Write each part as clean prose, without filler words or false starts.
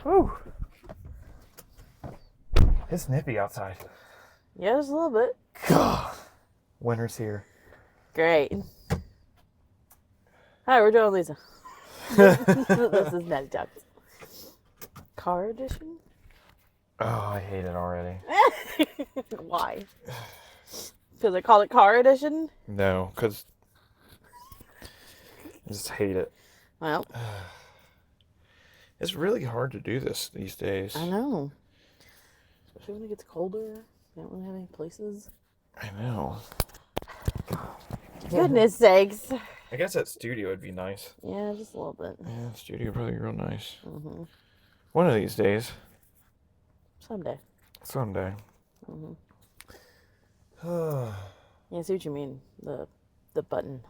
Whew. It's nippy outside. Yeah, just a little bit. God. Winter's here. Great. Hi, we're doing Lisa. This is Natty Talks. Car edition? Oh, I hate it already. Why? Because I call it car edition? No, because I just hate it. Well, it's really hard to do this these days. I know. Especially when it gets colder. You don't really have any places. I know. Goodness sakes. I guess that studio would be nice. Yeah, just a little bit. Yeah, studio would probably be real nice. Mm-hmm. One of these days. Someday. Someday. Mm-hmm. Yeah, I see what you mean. The button.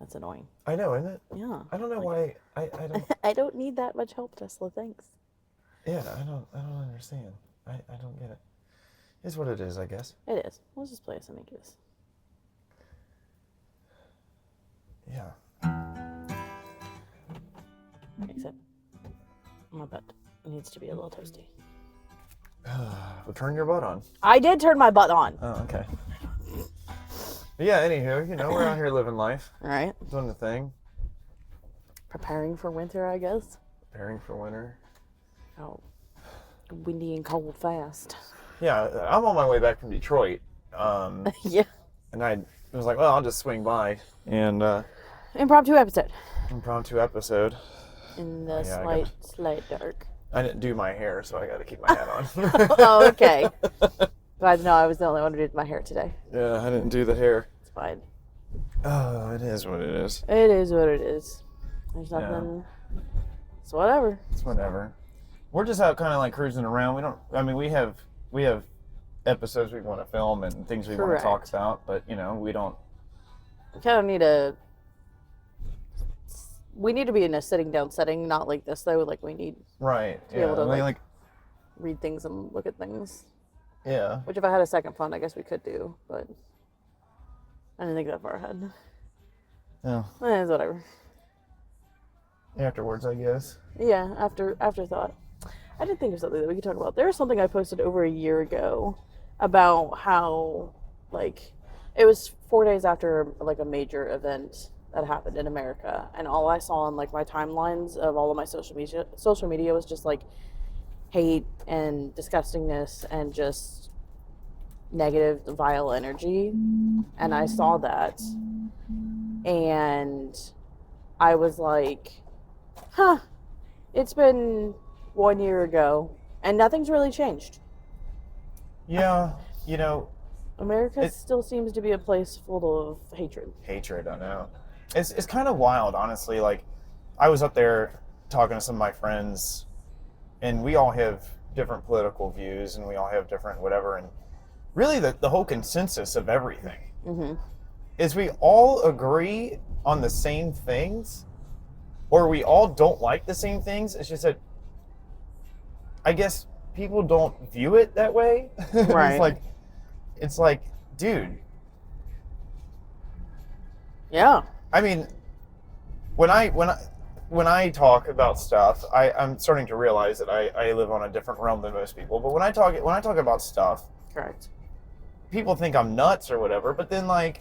That's annoying. I know, isn't it? Yeah. I don't know why. I don't. I don't need that much help, Tesla. Thanks. Yeah, I don't understand. I don't get it. It's what it is, I guess. It is. Let's just play some Incubus. Yeah. Except my butt needs to be a little toasty. Well, turn your butt on. I did turn my butt on. Oh, okay. But yeah, anywho, we're out here living life. All right. Doing the thing. Preparing for winter, I guess. Preparing for winter. Oh, windy and cold fast. Yeah, I'm on my way back from Detroit. Yeah. And I was like, well, I'll just swing by. And Impromptu episode. impromptu episode. In the slight dark. I didn't do my hair, so I got to keep my hat on. Oh, okay. Guys, no, I was the only one who did my hair today. Yeah, I didn't do the hair. It's fine. Oh, it is what it is. It is what it is. There's nothing. Yeah. It's whatever. It's whatever. We're just out kind of like cruising around. We have episodes we want to film and things we want to talk about, but we don't. We kind of need we need to be in a sitting down setting, not like this though. Like we need to be able to like read things and look at things. Yeah. Which if I had a second phone, I guess we could do, but I didn't think that far ahead. Yeah. It's whatever. Afterwards, I guess. Yeah, afterthought. I did think of something that we could talk about. There was something I posted over a year ago about how, like, it was 4 days after, like, a major event that happened in America, and all I saw on, like, my timelines of all of my social media was just, like, hate and disgustingness and just negative, vile energy, and I saw that, and I was like, it's been 1 year ago, and nothing's really changed. Yeah, America still seems to be a place full of hatred. Hatred, I know. It's kind of wild, honestly. Like, I was up there talking to some of my friends, and we all have different political views, and we all have different whatever, and really the whole consensus of everything is we all agree on the same things, or we all don't like the same things. It's just that I guess people don't view it that way. Right. it's like, dude. Yeah. I mean, when I talk about stuff, I'm starting to realize that I live on a different realm than most people. But when I talk about stuff, correct, people think I'm nuts or whatever. But then like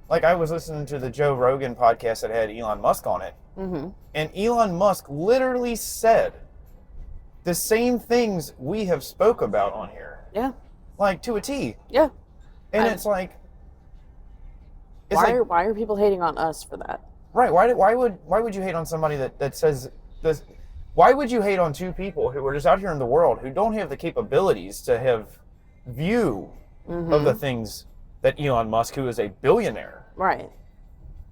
I was listening to the Joe Rogan podcast that had Elon Musk on it, and Elon Musk literally said the same things we have spoke about on here. Yeah. Like, to a T. Yeah. And it's like... Why are people hating on us for that? Right. Why would you hate on somebody that says this? Why would you hate on two people who are just out here in the world who don't have the capabilities to have view of the things that Elon Musk, who is a billionaire, right,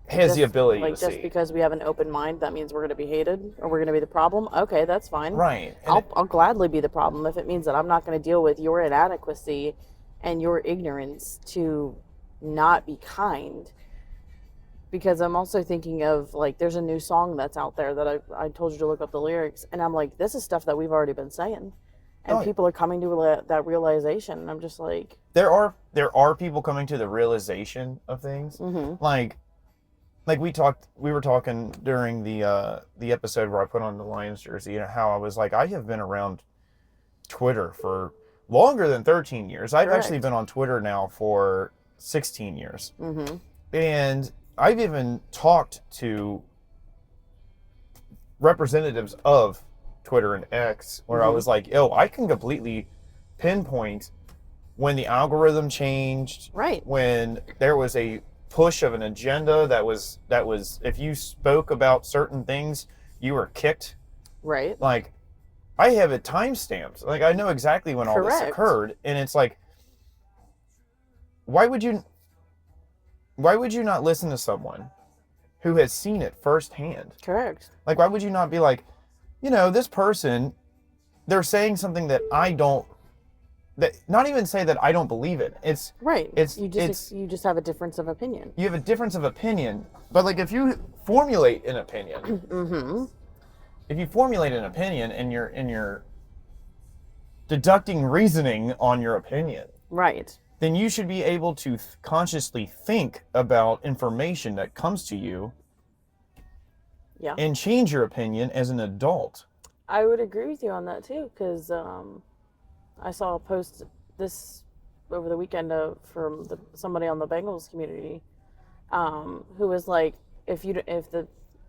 has the ability to see? Just because we have an open mind, that means we're going to be hated or we're going to be the problem? Okay, that's fine. Right. I'll gladly be the problem if it means that I'm not going to deal with your inadequacy and your ignorance to not be kind. Because I'm also thinking of, like, there's a new song that's out there that I told you to look up the lyrics, and I'm like, this is stuff that we've already been saying, and people are coming to that realization, and I'm just like... There are people coming to the realization of things. Like, like we were talking during the episode where I put on the Lions jersey, and how I was like, I have been around Twitter for longer than 13 years. I've actually Correct. been on Twitter now for 16 years. Mm-hmm. And I've even talked to representatives of Twitter and X where I Mm-hmm. was like, yo, I can completely pinpoint when the algorithm changed, Right. when there was a push of an agenda that was if you spoke about certain things, you were kicked. Right. Like, I have it time stamped. Like, I know exactly when all this Correct. occurred, and it's like, why would you not listen to someone who has seen it firsthand? Correct. Like, why would you not be like, this person, they're saying something that I don't, that not even say that I don't believe it. It's Right. it's you just have a difference of opinion. you have a difference of opinion, but like if you formulate an opinion, Mm-hmm. if you formulate an opinion and you're deducting reasoning on your opinion, Right. then you should be able to consciously think about information that comes to you Yeah. and change your opinion as an adult. I would agree with you on that too, because I saw a post this over the weekend from somebody on the Bengals community, who was like,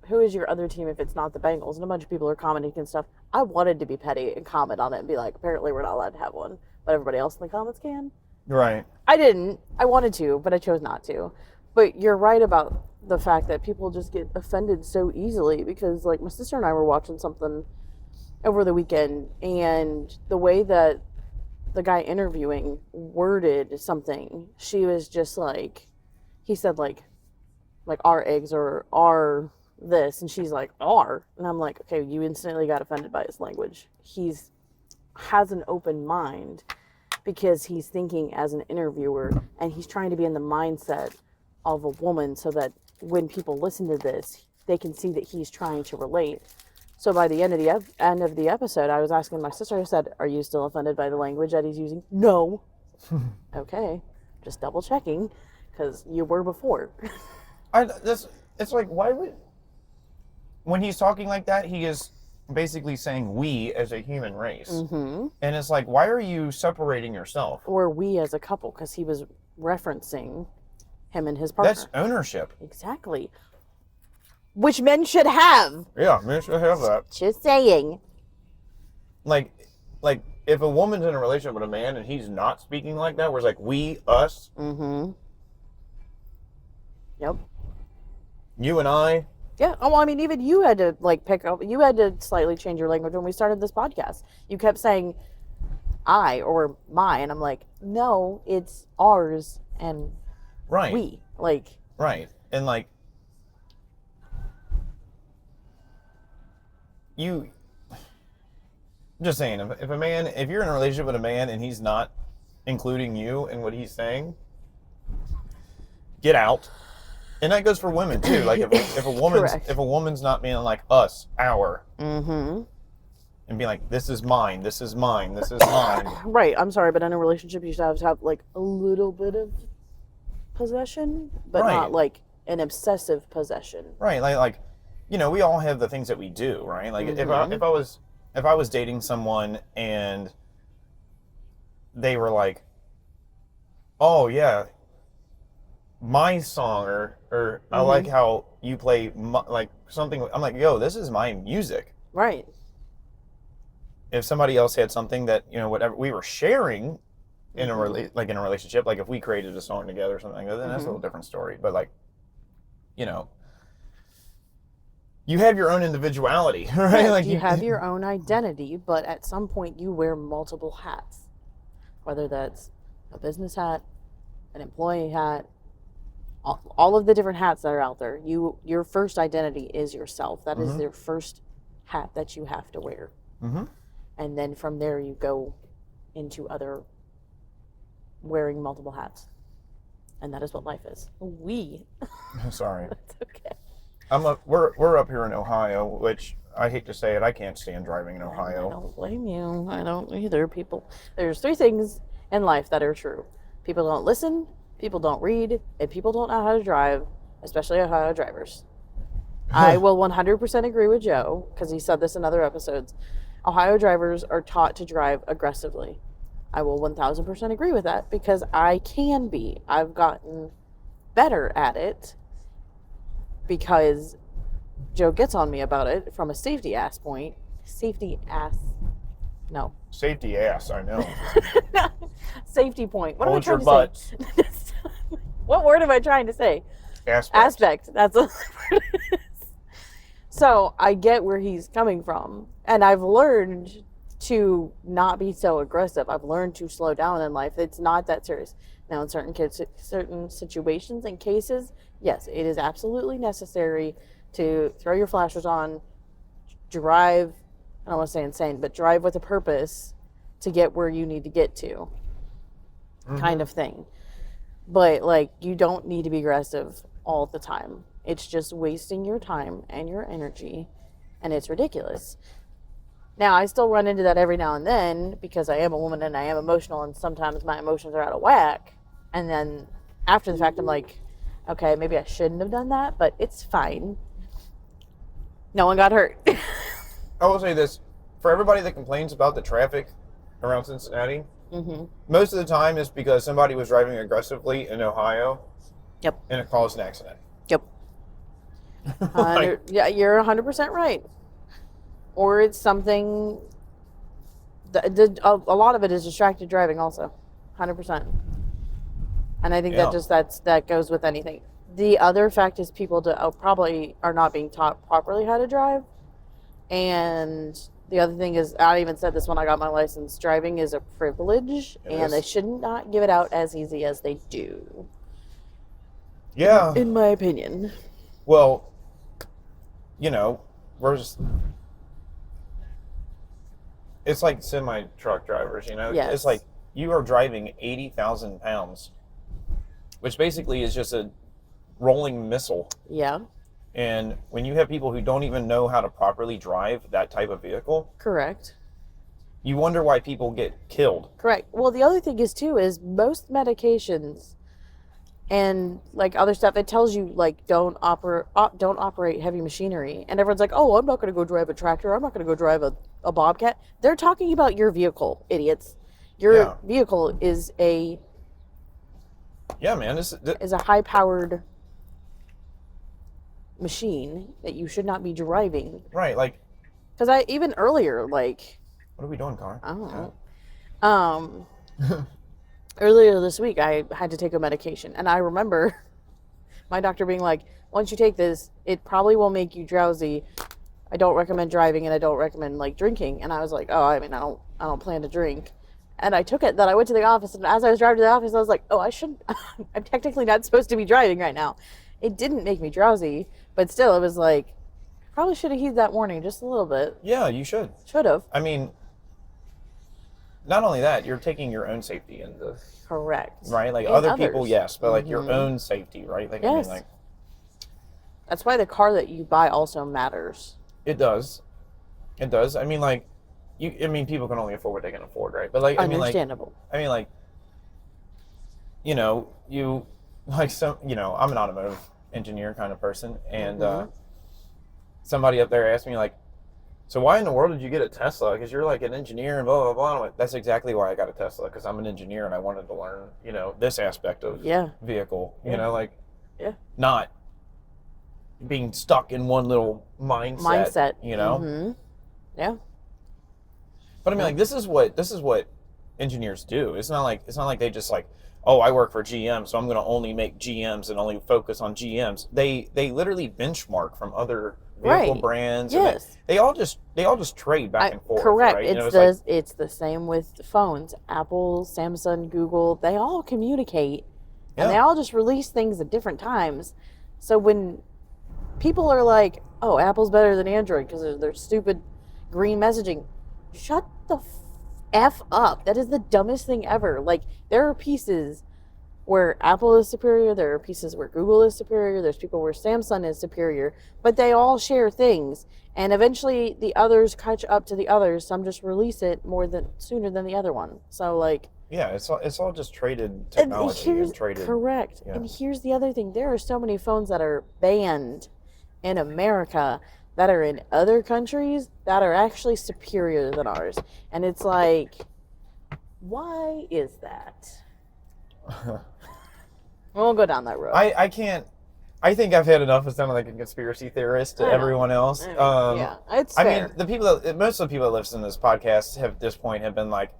who is your other team if it's not the Bengals? And a bunch of people are commenting and stuff. I wanted to be petty and comment on it and be like, apparently we're not allowed to have one, but everybody else in the comments can. Right. I didn't. I wanted to, but I chose not to. But you're right about the fact that people just get offended so easily because, like, my sister and I were watching something over the weekend, and the way that the guy interviewing worded something, she was just like, he said, like our eggs are this, and she's like, are. And I'm like, okay, you instantly got offended by his language. Has an open mind because he's thinking as an interviewer and he's trying to be in the mindset of a woman so that when people listen to this, they can see that he's trying to relate. So by the end of the episode, I was asking my sister, I said, are you still offended by the language that he's using? No. Okay. Just double checking because you were before. It's like, why would, when he's talking like that, he is basically saying we as a human race. Mm-hmm. And it's like, why are you separating yourself? Or we as a couple, because he was referencing him and his partner. That's ownership. Exactly. Which men should have. Yeah, men should have that. Just saying. Like if a woman's in a relationship with a man and he's not speaking like that, where it's like we, us, Mm-hmm. Yep. you and I. Yeah. Oh, well, I mean, even you had to pick up. You had to slightly change your language when we started this podcast. You kept saying "I" or "my," and I'm like, no, it's ours and Right. we. Right. And you. Just saying, if you're in a relationship with a man and he's not including you in what he's saying, get out. And that goes for women too. Like if a woman's not being like us, our, Mm-hmm. and being like, this is mine, this is mine, this is mine. Right. I'm sorry, but in a relationship, you should have to have a little bit of possession, but Right. not an obsessive possession. Right. Like we all have the things that we do, right? Like Mhm. if I was dating someone and they were like, oh yeah, my song, or I like how you play something. I'm like, yo, this is my music. Right. If somebody else had something that whatever we were sharing in a in a relationship, like if we created a song together or something like that, then that's a little different story. But you have your own individuality, right? Right. You have your own identity, but at some point you wear multiple hats, whether that's a business hat, an employee hat, all of the different hats that are out there. Your first identity is yourself. That is your first hat that you have to wear. Mm-hmm. And then from there you go into other wearing multiple hats. And that is what life is. Sorry. That's okay. We're up here in Ohio, which I hate to say it, I can't stand driving in Ohio. I don't blame you. I don't either. There's 3 things in life that are true. People don't listen, people don't read, and people don't know how to drive. especially Ohio drivers. I will 100% agree with Joe, because he said this in other episodes. Ohio drivers are taught to drive aggressively. I will 1000% agree with that, because I can be. I've gotten better at it because Joe gets on me about it from a safety ass point. No. Safety ass, I know. Safety point. What Hold am your I trying to say? What word am I trying to say? Aspect. That's a word. So I get where he's coming from. And I've learned to not be so aggressive. I've learned to slow down in life. It's not that serious. Now, in certain situations and cases, yes, it is absolutely necessary to throw your flashers on, drive, I don't want to say insane, but drive with a purpose to get where you need to get to, kind of thing. But, like, you don't need to be aggressive all the time. It's just wasting your time and your energy, and it's ridiculous. Now, I still run into that every now and then because I am a woman and I am emotional, and sometimes my emotions are out of whack. And then after the fact, I'm like, okay, maybe I shouldn't have done that, but it's fine. No one got hurt. I will say this. For everybody that complains about the traffic around Cincinnati, most of the time it's because somebody was driving aggressively in Ohio. Yep. And it caused an accident. Yep. Yeah, you're 100% right. Or it's something, a lot of it is distracted driving also, 100%. And I think that goes with anything. The other fact is people probably are not being taught properly how to drive. And the other thing is, I even said this when I got my license, driving is a privilege, and they should not give it out as easy as they do. Yeah. In my opinion. Well, it's like semi-truck drivers, Yes. It's like you are driving 80,000 pounds, which basically is just a rolling missile. Yeah. And when you have people who don't even know how to properly drive that type of vehicle. Correct. You wonder why people get killed. Correct. Well, the other thing is, too, is most medications and, like, other stuff, it tells you, like, don't operate heavy machinery. And everyone's like, oh, I'm not going to go drive a tractor. I'm not going to go drive a Bobcat. They're talking about your vehicle, idiots. Your vehicle is a... Yeah, man. Is a high-powered machine that you should not be driving. Right, like... Because even earlier, like... What are we doing, Connor? I don't know. Earlier this week, I had to take a medication. And I remember my doctor being like, once you take this, it probably will make you drowsy. I don't recommend driving, and I don't recommend, like, drinking. And I was like, oh, I mean, I don't plan to drink. And I took it. Then I went to the office, and as I was driving to the office, I was like, oh, I'm technically not supposed to be driving right now. It didn't make me drowsy, but still, it was like, probably should have heeded that warning just a little bit. Yeah, you should. Should have. I mean, not only that, you're taking your own safety into... Correct. Right? Like, and other others. People, yes, but, like, your own safety, right? Like, yes. I mean, like... That's why the car that you buy also matters. It does. It does. I mean, like, people can only afford what they can afford, right? But, like, Understandable. I'm an automotive engineer kind of person, and somebody up there asked me, like, so why in the world did you get a Tesla? Because you're, like, an engineer and blah, blah, blah. And I'm like, that's exactly why I got a Tesla, because I'm an engineer and I wanted to learn, this aspect of vehicle, not being stuck in one little mindset. Yeah. But I mean, like, this is what engineers do. It's not like they just like, oh, I work for GM, so I'm going to only make GMs and only focus on GMs. They literally benchmark from other vehicle brands. Yes. And they all just trade back and forth. Correct. Right? It's the same with phones. Apple, Samsung, Google, they all communicate, and they all just release things at different times. So when people are like, oh, Apple's better than Android because of their stupid green messaging, shut the F up. That is the dumbest thing ever. Like, there are pieces where Apple is superior, there are pieces where Google is superior, there's people where Samsung is superior, but they all share things, and eventually the others catch up to the others. Some just release it sooner than the other one. So, like, Yeah, it's all just traded technology and traded. Correct. Yeah. And here's the other thing: there are so many phones that are banned in America that are in other countries that are actually superior than ours, and it's like, why is that? We'll go down that road. I can't. I think I've had enough of sounding like a conspiracy theorist to everyone else. Yeah, it's I fair. mean, most of the people that listen to this podcast have at this point have been like,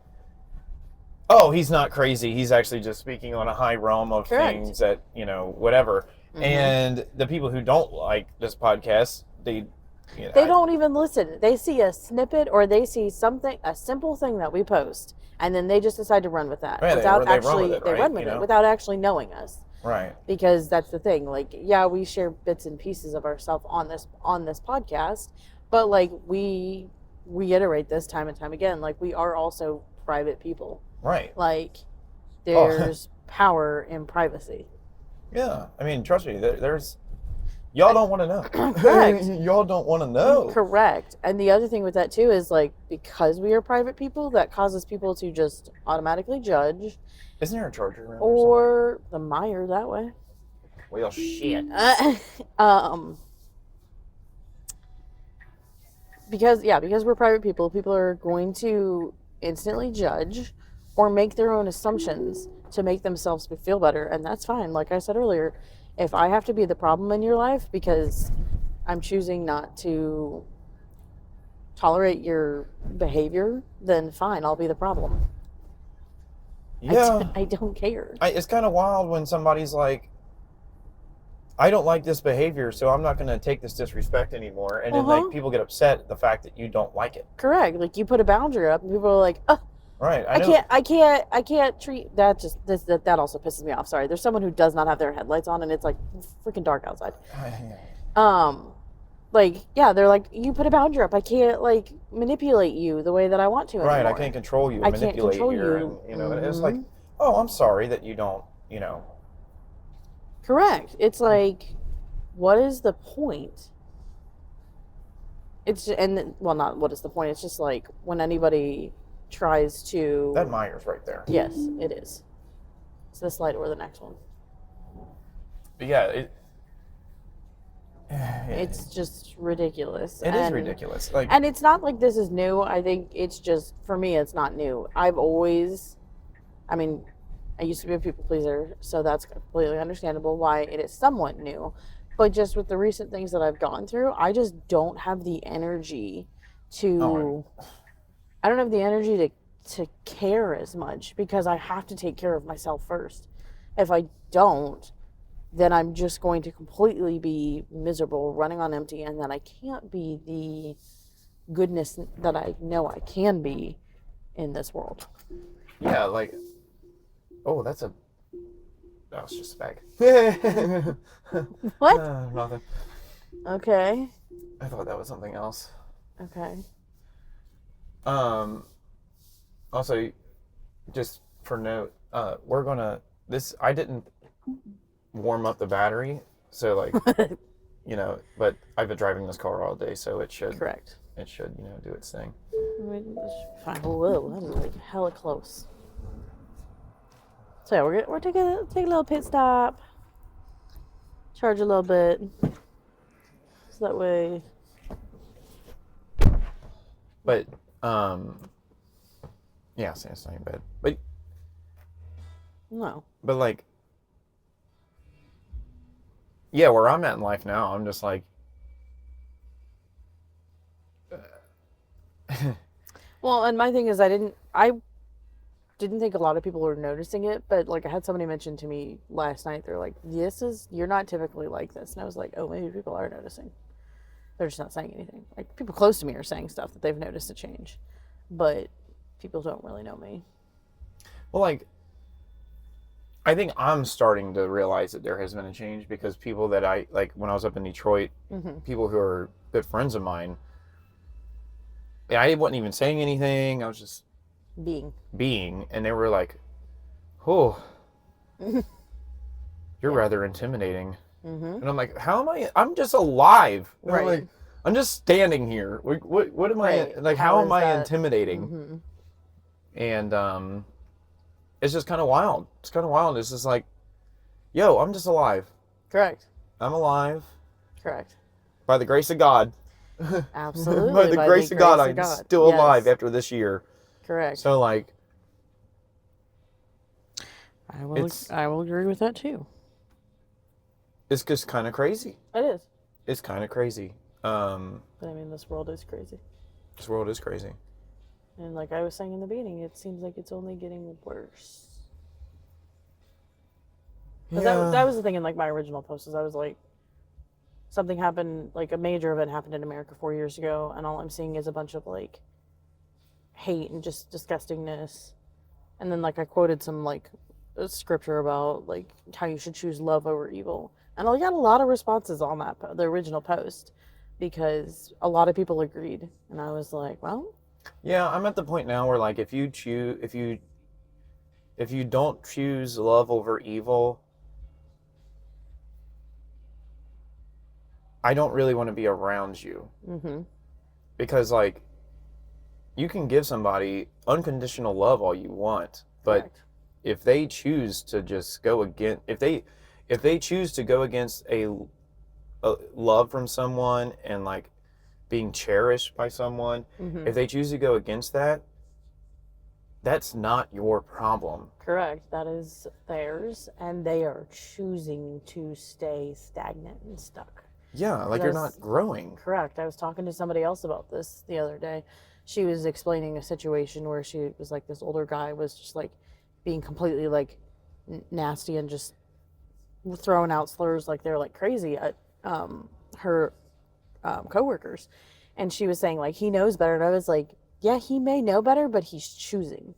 "Oh, he's not crazy. He's actually just speaking on a high realm of Correct. things that whatever." Mhm. And the people who don't like this podcast, they don't even listen. They see a snippet or they see something, a simple thing that we post, and then they just decide to run with that Right, without they actually run with it, without actually knowing us. Right. Because that's the thing. Like, yeah, we share bits and pieces of ourselves on this podcast, but like we reiterate this time and time again. Like, we are also private people. Right. Like, there's power in privacy. Yeah, I mean, trust me. There's y'all don't want to know. Correct. Y'all don't want to know. Correct. And the other thing with that too is, like, because we are private people, that causes people to just automatically judge. Isn't there a charger around? Or the mire that way. Well, shit. Because we're private people are going to instantly judge or make their own assumptions to make themselves feel better, and that's fine. Like I said earlier, if I have to be the problem in your life because I'm choosing not to tolerate your behavior, then fine, I'll be the problem. Yeah. I don't care. It's kind of wild when somebody's like, I don't like this behavior, so I'm not going to take this disrespect anymore. And then like people get upset at the fact that you don't like it. Correct. Like, you put a boundary up and people are like, oh, right. I can't treat that. Just that also pisses me off. Sorry. There's someone who does not have their headlights on and it's like freaking dark outside. Like, yeah, they're like, you put a boundary up. I can't like manipulate you the way that I want to anymore. Right. I can't control you. Manipulate you. And, and it's like, oh, I'm sorry that you don't, Correct. It's like, what is the point? It's not what is the point. It's just like when anybody tries to. That mire's right there. Yes, it is. It's this light or the next one. But yeah, it's just ridiculous. It is ridiculous. Like, and it's not like this is new. I think it's just, for me, it's not new. I used to be a people pleaser, so that's completely understandable why it is somewhat new. But just with the recent things that I've gone through, I just don't have the energy to care as much, because I have to take care of myself first. If I don't, then I'm just going to completely be miserable, running on empty, and then I can't be the goodness that I know I can be in this world. Yeah, like, oh, that was just a bag. What? Nothing. Okay. I thought that was something else. Okay. Also, just for note, I didn't warm up the battery, so like, but I've been driving this car all day, so it should. Correct. It should, do its thing. Fine. Whoa, that is like hella close. So yeah, we're taking a little pit stop, charge a little bit, so that way. But yeah, it's not even bad. But no. But like, yeah, where I'm at in life now, I'm just like. Well, and my thing is, I didn't think a lot of people were noticing it, but like I had somebody mention to me last night, they're like, you're not typically like this. And I was like, oh, maybe people are noticing. They're just not saying anything. Like, people close to me are saying stuff that they've noticed a change, but people don't really know me. Well, like, I think I'm starting to realize that there has been a change, because people that I, like, when I was up in Detroit, people who are good friends of mine, I wasn't even saying anything. I was just being, and they were like, "Oh, you're rather intimidating." And I'm like, "How am I? I'm just alive. Right. I'm like, I'm just standing here. What am I like? How am I intimidating?" And it's just kind of wild. It's kind of wild. It's just like, yo, I'm just alive. Correct. I'm alive Correct. by the grace of God. Absolutely. By the grace of God, I'm still alive Yes. after this year. Correct. So like, I will agree with that too. it's just kind of crazy. It is. It's kind of crazy. But I mean, this world is crazy. This world is crazy. And like I was saying in the beginning, it seems like it's only getting worse. Because that was the thing in like my original post is I was like, something happened, like a major event happened in America 4 years ago, and all I'm seeing is a bunch of like hate and just disgustingness. And then like I quoted some like scripture about like how you should choose love over evil, and I got a lot of responses on that the original post because a lot of people agreed, and I was like, well, yeah, I'm at the point now where like if you don't choose love over evil, I don't really want to be around you. mm-hmm. Because like you can give somebody unconditional love all you want, but Correct. if they choose to just go against if they choose to go against a love from someone and like being cherished by someone, Mm-hmm. if they choose to go against that, that's not your problem. Correct. That is theirs, and they are choosing to stay stagnant and stuck. Yeah, like you're not growing. Correct. I was talking to somebody else about this the other day. She was explaining a situation where she was like, this older guy was just like being completely like nasty and just throwing out slurs like they're like crazy at her coworkers. And she was saying like he knows better, and I was like, yeah, he may know better, but he's choosing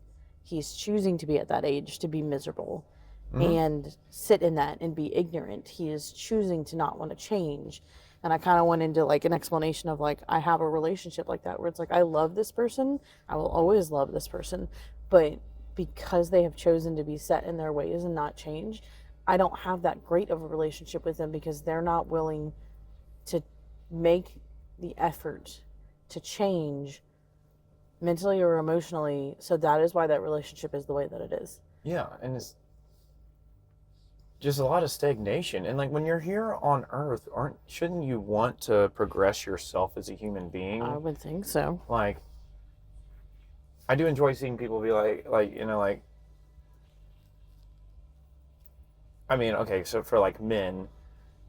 to be at that age to be miserable and sit in that and be ignorant. He is choosing to not want to change. And I kind of went into like an explanation of like I have a relationship like that where it's like I love this person, I will always love this person, but because they have chosen to be set in their ways and not change, I don't have that great of a relationship with them because they're not willing to make the effort to change mentally or emotionally. So that is why that relationship is the way that it is. Yeah, and it's just a lot of stagnation. And like when you're here on Earth, shouldn't you want to progress yourself as a human being? I would think so. Like, I do enjoy seeing people be like you know, like, I mean, okay, so for like men,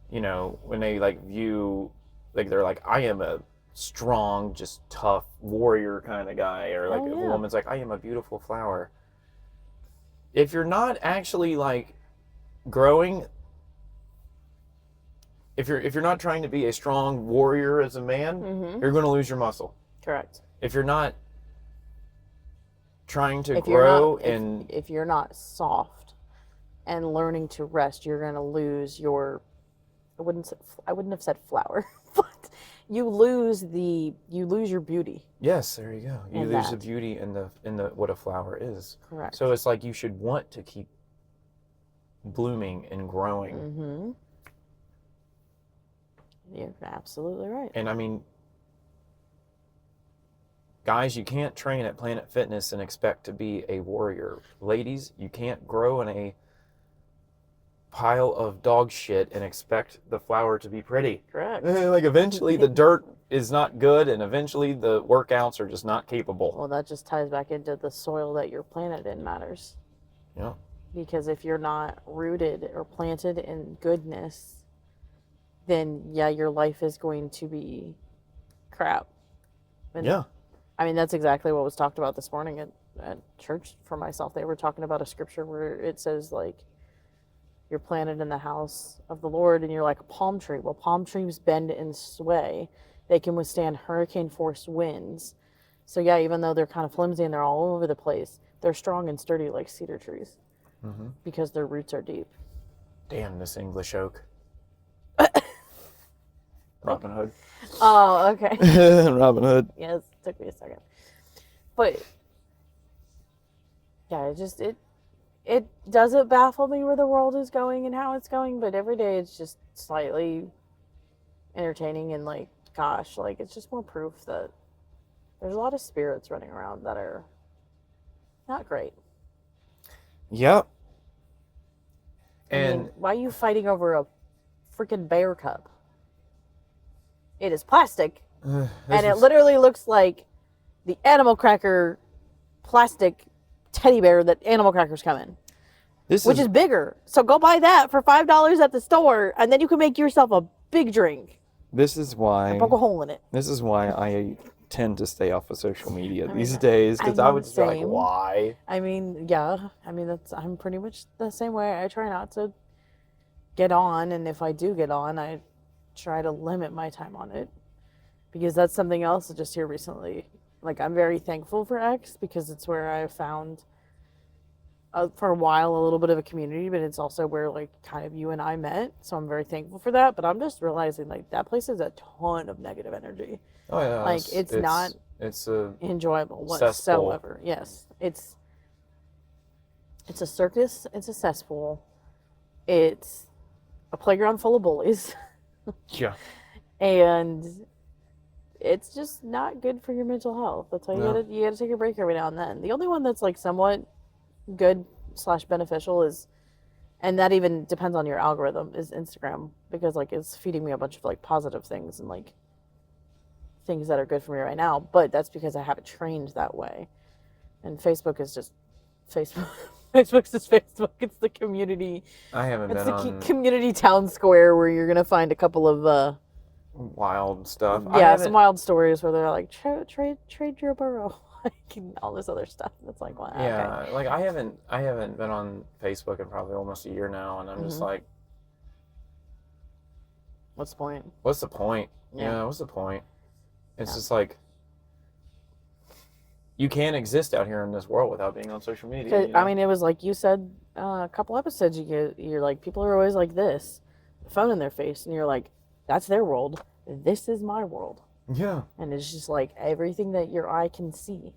you know, when they like view, like they're like, I am a strong, just tough warrior kind of guy, or like Oh, if a yeah. woman's like, I am a beautiful flower. If you're not actually like growing, if you're not trying to be a strong warrior as a man, you're going to lose your muscle. Correct. If you're not trying to If you're grow not, and if you're not soft and learning to rest, you're going to lose your. I wouldn't have said flower, but you lose your beauty. yes, there you go. You In lose the that. beauty in the what a flower is. Correct. So it's like you should want to keep blooming and growing. Mm-hmm. You're absolutely right. And I mean, guys, you can't train at Planet Fitness and expect to be a warrior. Ladies, you can't grow in a pile of dog shit and expect the flower to be pretty. Correct. Like eventually the dirt is not good, and eventually the workouts are just not capable. Well, that just ties back into the soil that you're planted in matters. Yeah. Because if you're not rooted or planted in goodness, then yeah, your life is going to be crap. And Yeah. I mean, that's exactly what was talked about this morning at church for myself. They were talking about a scripture where it says, like, you're planted in the house of the Lord and you're like a palm tree. Well, palm trees bend and sway. They can withstand hurricane force winds. So yeah, even though they're kind of flimsy and they're all over the place, they're strong and sturdy like cedar trees because their roots are deep. Damn this English oak. Robin Hood. Oh, okay. Robin Hood. Yes, it took me a second. But yeah, it doesn't baffle me where the world is going and how it's going, but every day it's just slightly entertaining and like, gosh, like it's just more proof that there's a lot of spirits running around that are not great. Yep. I And mean, why are you fighting over a freaking bear cup? It is plastic, and it literally looks like the animal cracker plastic teddy bear that animal crackers come in, which is bigger. So go buy that for $5 at the store, and then you can make yourself a big drink. This is why and poke a hole in it. This is why I tend to stay off of social media these days, because I would just be like, why? I mean, yeah. I mean, I'm pretty much the same way. I try not to get on, and if I do get on, I try to limit my time on it, because that's something else just here recently. Like, I'm very thankful for X, because it's where I found for a while a little bit of a community, but it's also where like kind of you and I met, so I'm very thankful for that. But I'm just realizing like that place has a ton of negative energy. Oh yeah, like it's not enjoyable whatsoever. Yes, it's a circus, it's a cesspool, it's a playground full of bullies. Yeah. And it's just not good for your mental health. That's why you gotta take a break every now and then. The only one that's like somewhat good / beneficial is, and that even depends on your algorithm, is Instagram, because like it's feeding me a bunch of like positive things and like things that are good for me right now, but that's because I have it trained that way. And Facebook is just Facebook. Facebook's just Facebook. It's the community. I haven't been on community town square where you're gonna find a couple of wild stuff. Yeah, some wild stories where they're like trade your burrow. And all this other stuff. That's like, wow. Yeah, okay. like I haven't been on Facebook in probably almost a year now, and I'm just like, what's the point? What's the point? Yeah, what's the point? It's just like, you can't exist out here in this world without being on social media. You know? I mean, it was like you said a couple episodes ago, you're like, people are always like this, phone in their face, and you're like, that's their world. This is my world. Yeah. And it's just like everything that your eye can see.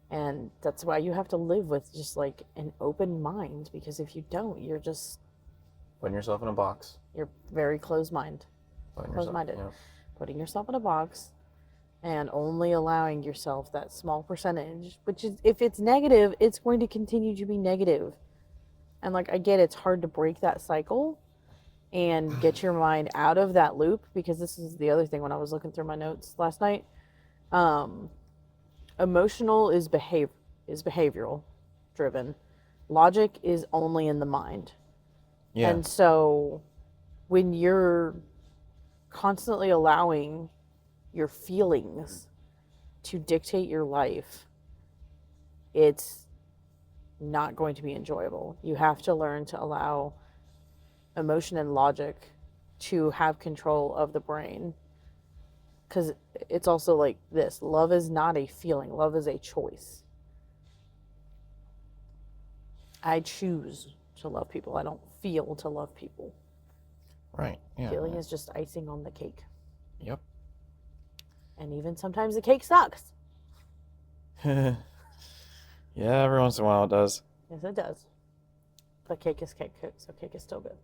And that's why you have to live with just like an open mind, because if you don't, you're just putting yourself in a box. You're very closed-minded. Yeah. Putting yourself in a box and only allowing yourself that small percentage, which is, if it's negative, it's going to continue to be negative. And like, I get it's hard to break that cycle and get your mind out of that loop, because this is the other thing when I was looking through my notes last night. Emotional is behavioral driven. Logic is only in the mind. Yeah. And so when you're constantly allowing your feelings to dictate your life, it's not going to be enjoyable. You have to learn to allow emotion and logic to have control of the brain, because it's also like this: love is not a feeling, love is a choice. I choose to love people. I don't feel to love people. Right. Yeah. Feeling is just icing on the cake. Yep. And even sometimes the cake sucks. Yeah, every once in a while it does. Yes, it does. But cake is cake, so cake is still good.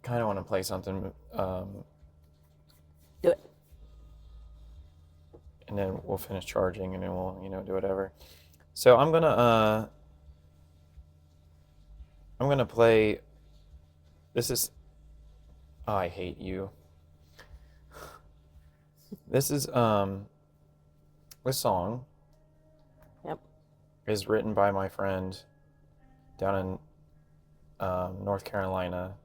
Kind of want to play something. Do it. And then we'll finish charging, and then we'll, do whatever. So I'm gonna play. This is. Oh, I hate you. This is this song. Yep. Is written by my friend down in North Carolina,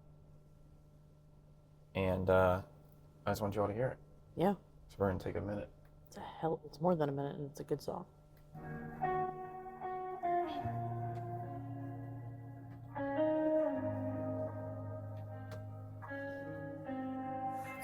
and I just want you all to hear it. Yeah. So we're gonna take a minute. It's more than a minute, and it's a good song.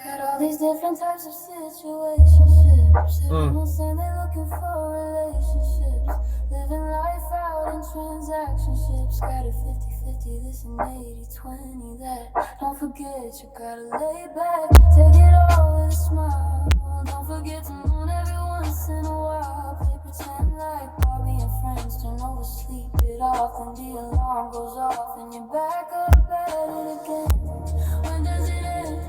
Got all these different types of situationships. Everyone's saying they're looking for relationships. Living life out in transactionships. Got a 50-50 this and 80-20 that. Don't forget you gotta lay back. Take it all with a smile. Don't forget to moan every once in a while. Play pretend like Barbie and friends. Turn over, sleep it off. Then the alarm goes off and you're back up at it again. When does it end?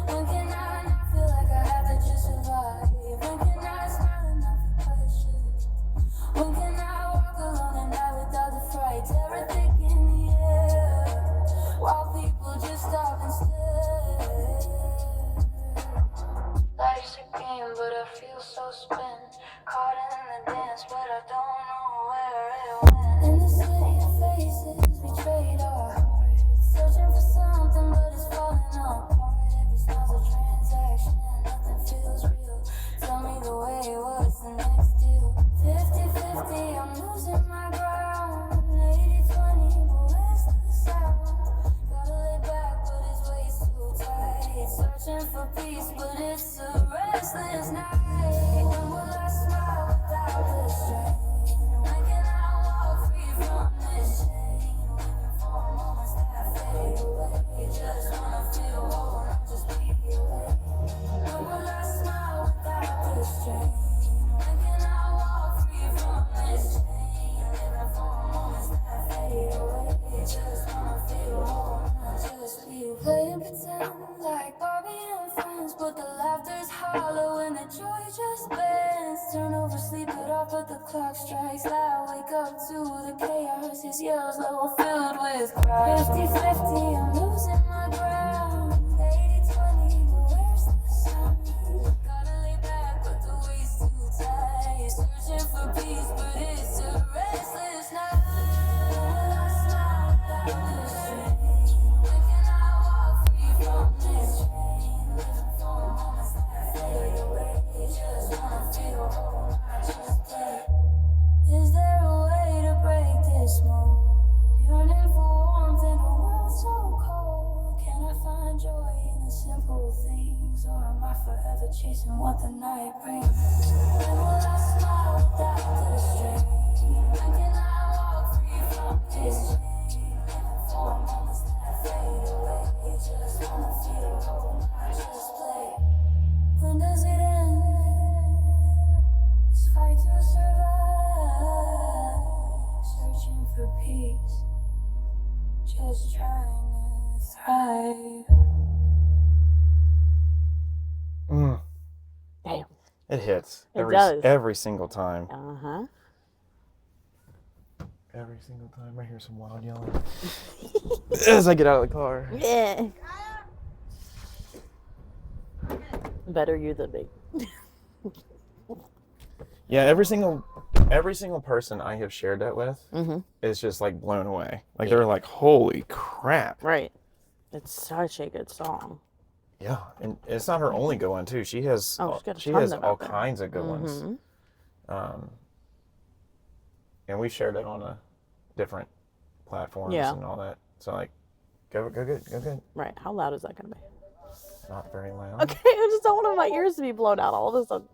When can I not feel like I have to just survive? When can I smile and wheel spin. Caught in the dance, but I don't know where it went. In the city of faces, we trade our hearts. Searching for something, but it's falling apart. Every smile's a transaction, nothing feels real. Tell me the way, what's the next deal? 50-50, I'm losing my ground. 80-20, but where's the sound? Gotta lay back, but it's way too tight. Searching for peace, but it's a restless night. When will I smile without the strain? When can I walk free from this chain? Living for moments that fade away. Just wanna feel whole, not just be away. When will I smile without the strain? When can I walk free from this chain? Living for moments that fade away. Just wanna feel whole, not just be away. Playing pretend like Barbie and friends, but the laughter's hollow and the joy just bends. Turn over, sleep it off, but the clock strikes loud. Wake up to the chaos, his yells low, filled with pride. 50-50, I'm losing my ground. 80-20, but where's the sound? Gotta lay back, but the weight's too tight. Searching for peace, but it's a restless night. When will I smile without the strain? When can I walk free from this chain? Living for moments that fade away. Just wanna feel whole, not just play. Is there a way to break this mold? Yearning for warmth in a world so cold. Can I find joy in the simple things, or am I forever chasing what the night brings? When will I smile without the strain? When can I walk free from this chain? Living for moments that fade away. Just wanna feel whole, not just play. When does it end? This fight to survive, searching for peace, just trying to thrive. Damn. It hits. It does. Every single time. Uh-huh. Every single time I hear some loud yelling. As I get out of the car. Yeah. Better you than me. Yeah, every single person I have shared that with is just like blown away. Like they're like, holy crap. Right. It's such a good song. Yeah, and it's not her only good one too. She has she's got a ton of all them. kinds of good ones. And we've shared it on different platforms and all that. So like, go good. Right. How loud is that going to be? Not very loud. Okay, I just don't want my ears to be blown out all of a sudden.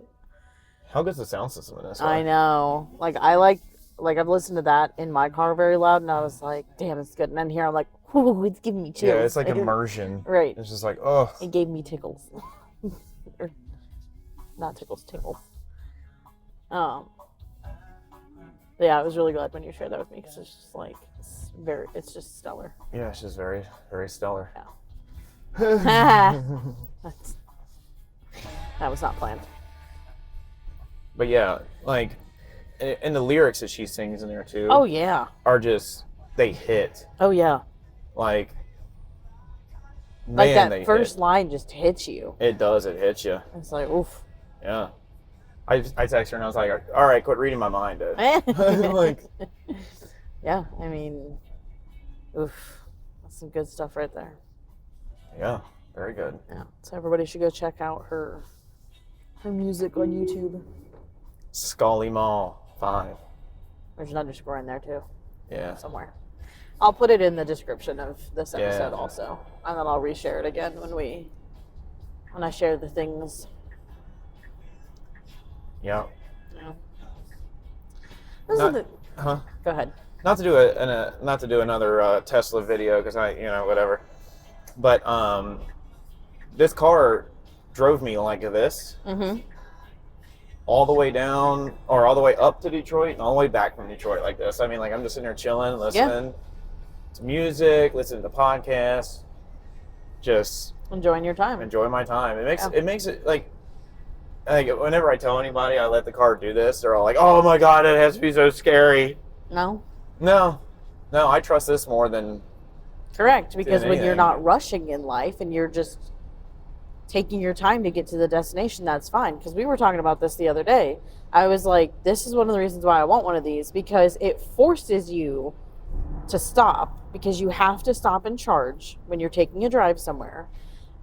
How good's the sound system in this one? I know. Like I've listened to that in my car very loud, and I was like, damn, it's good. And then here I'm like, ooh, it's giving me chills. Yeah, it's like immersion. Right. It's just like, oh. It gave me tickles. Or, not tickles, tingles. Yeah, I was really glad when you shared that with me, because it's just like, it's just stellar. Yeah, it's just very, very stellar. Yeah. That was not planned. But yeah, like, and the lyrics that she sings in there too. Oh yeah. Are just, they hit. Oh yeah. Like, man, like that they first hit. line just hits you. It does. It hits you. It's like, oof. Yeah. I texted her and I was like, all right, quit reading my mind, dude. Like, yeah, I mean, oof. That's some good stuff right there. yeah, very good. Yeah. So everybody should go check out her music on YouTube. Scully Mall 5. There's an underscore in there too. Yeah. Somewhere. I'll put it in the description of this Yeah. episode also. And then I'll reshare it again when I share the things. Yeah. Yeah. This is the, Huh? go ahead. Not to do another Tesla video because whatever. But this car drove me like this. Mm-hmm. All the way down, or all the way up to Detroit, and all the way back from Detroit like this. I mean, like, I'm just sitting there chilling, listening to music, listening to podcasts, just Enjoying your time. enjoy my time. It makes it like whenever I tell anybody I let the car do this, they're all like, "Oh my god, it has to be so scary." No? No, I trust this more than Correct, because when you're anything. not rushing in life and you're just taking your time to get to the destination, that's fine. Because we were talking about this the other day. I was like, this is one of the reasons why I want one of these, because it forces you to stop, because you have to stop and charge when you're taking a drive somewhere.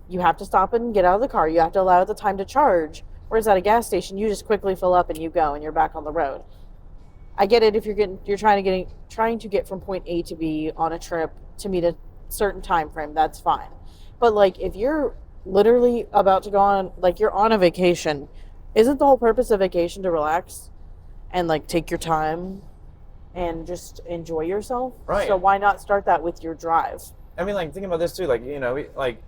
You have to stop and get out of the car. You have to allow it the time to charge. Whereas at a gas station, you just quickly fill up and you go and you're back on the road. I get it if you're trying to get from point A to B on a trip to meet a certain time frame, that's fine. But like if you're literally about to go on, like you're on a vacation, isn't the whole purpose of vacation to relax and like take your time and just enjoy yourself? Right. So why not start that with your drive? I mean, like, think about this too. Like, you know, like,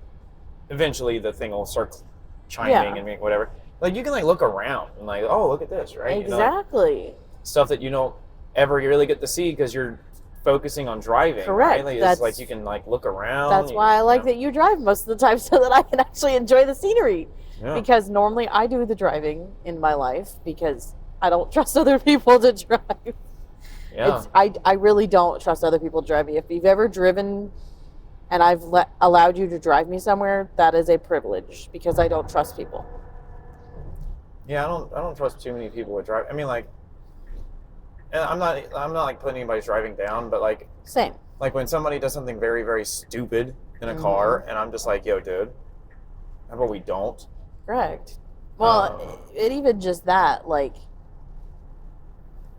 eventually the thing will start chiming and whatever. Like, you can like look around and like, oh, look at this, right? Exactly. You know, like, stuff that you don't ever really get to see because you're focusing on driving. Correct. Right? Like, it's like you can like look around. That's why I like that you drive most of the time, so that I can actually enjoy the scenery. Yeah. Because normally I do the driving in my life because I don't trust other people to drive. Yeah. I really don't trust other people to drive me. If you've ever driven and I've allowed you to drive me somewhere, that is a privilege because I don't trust people. Yeah, I don't trust too many people with drive. I mean, like, and I'm not like putting anybody's driving down, but like, same. Like when somebody does something very, very stupid in a car, and I'm just like, yo, dude, how about we don't? Correct. Well, it even just that, like,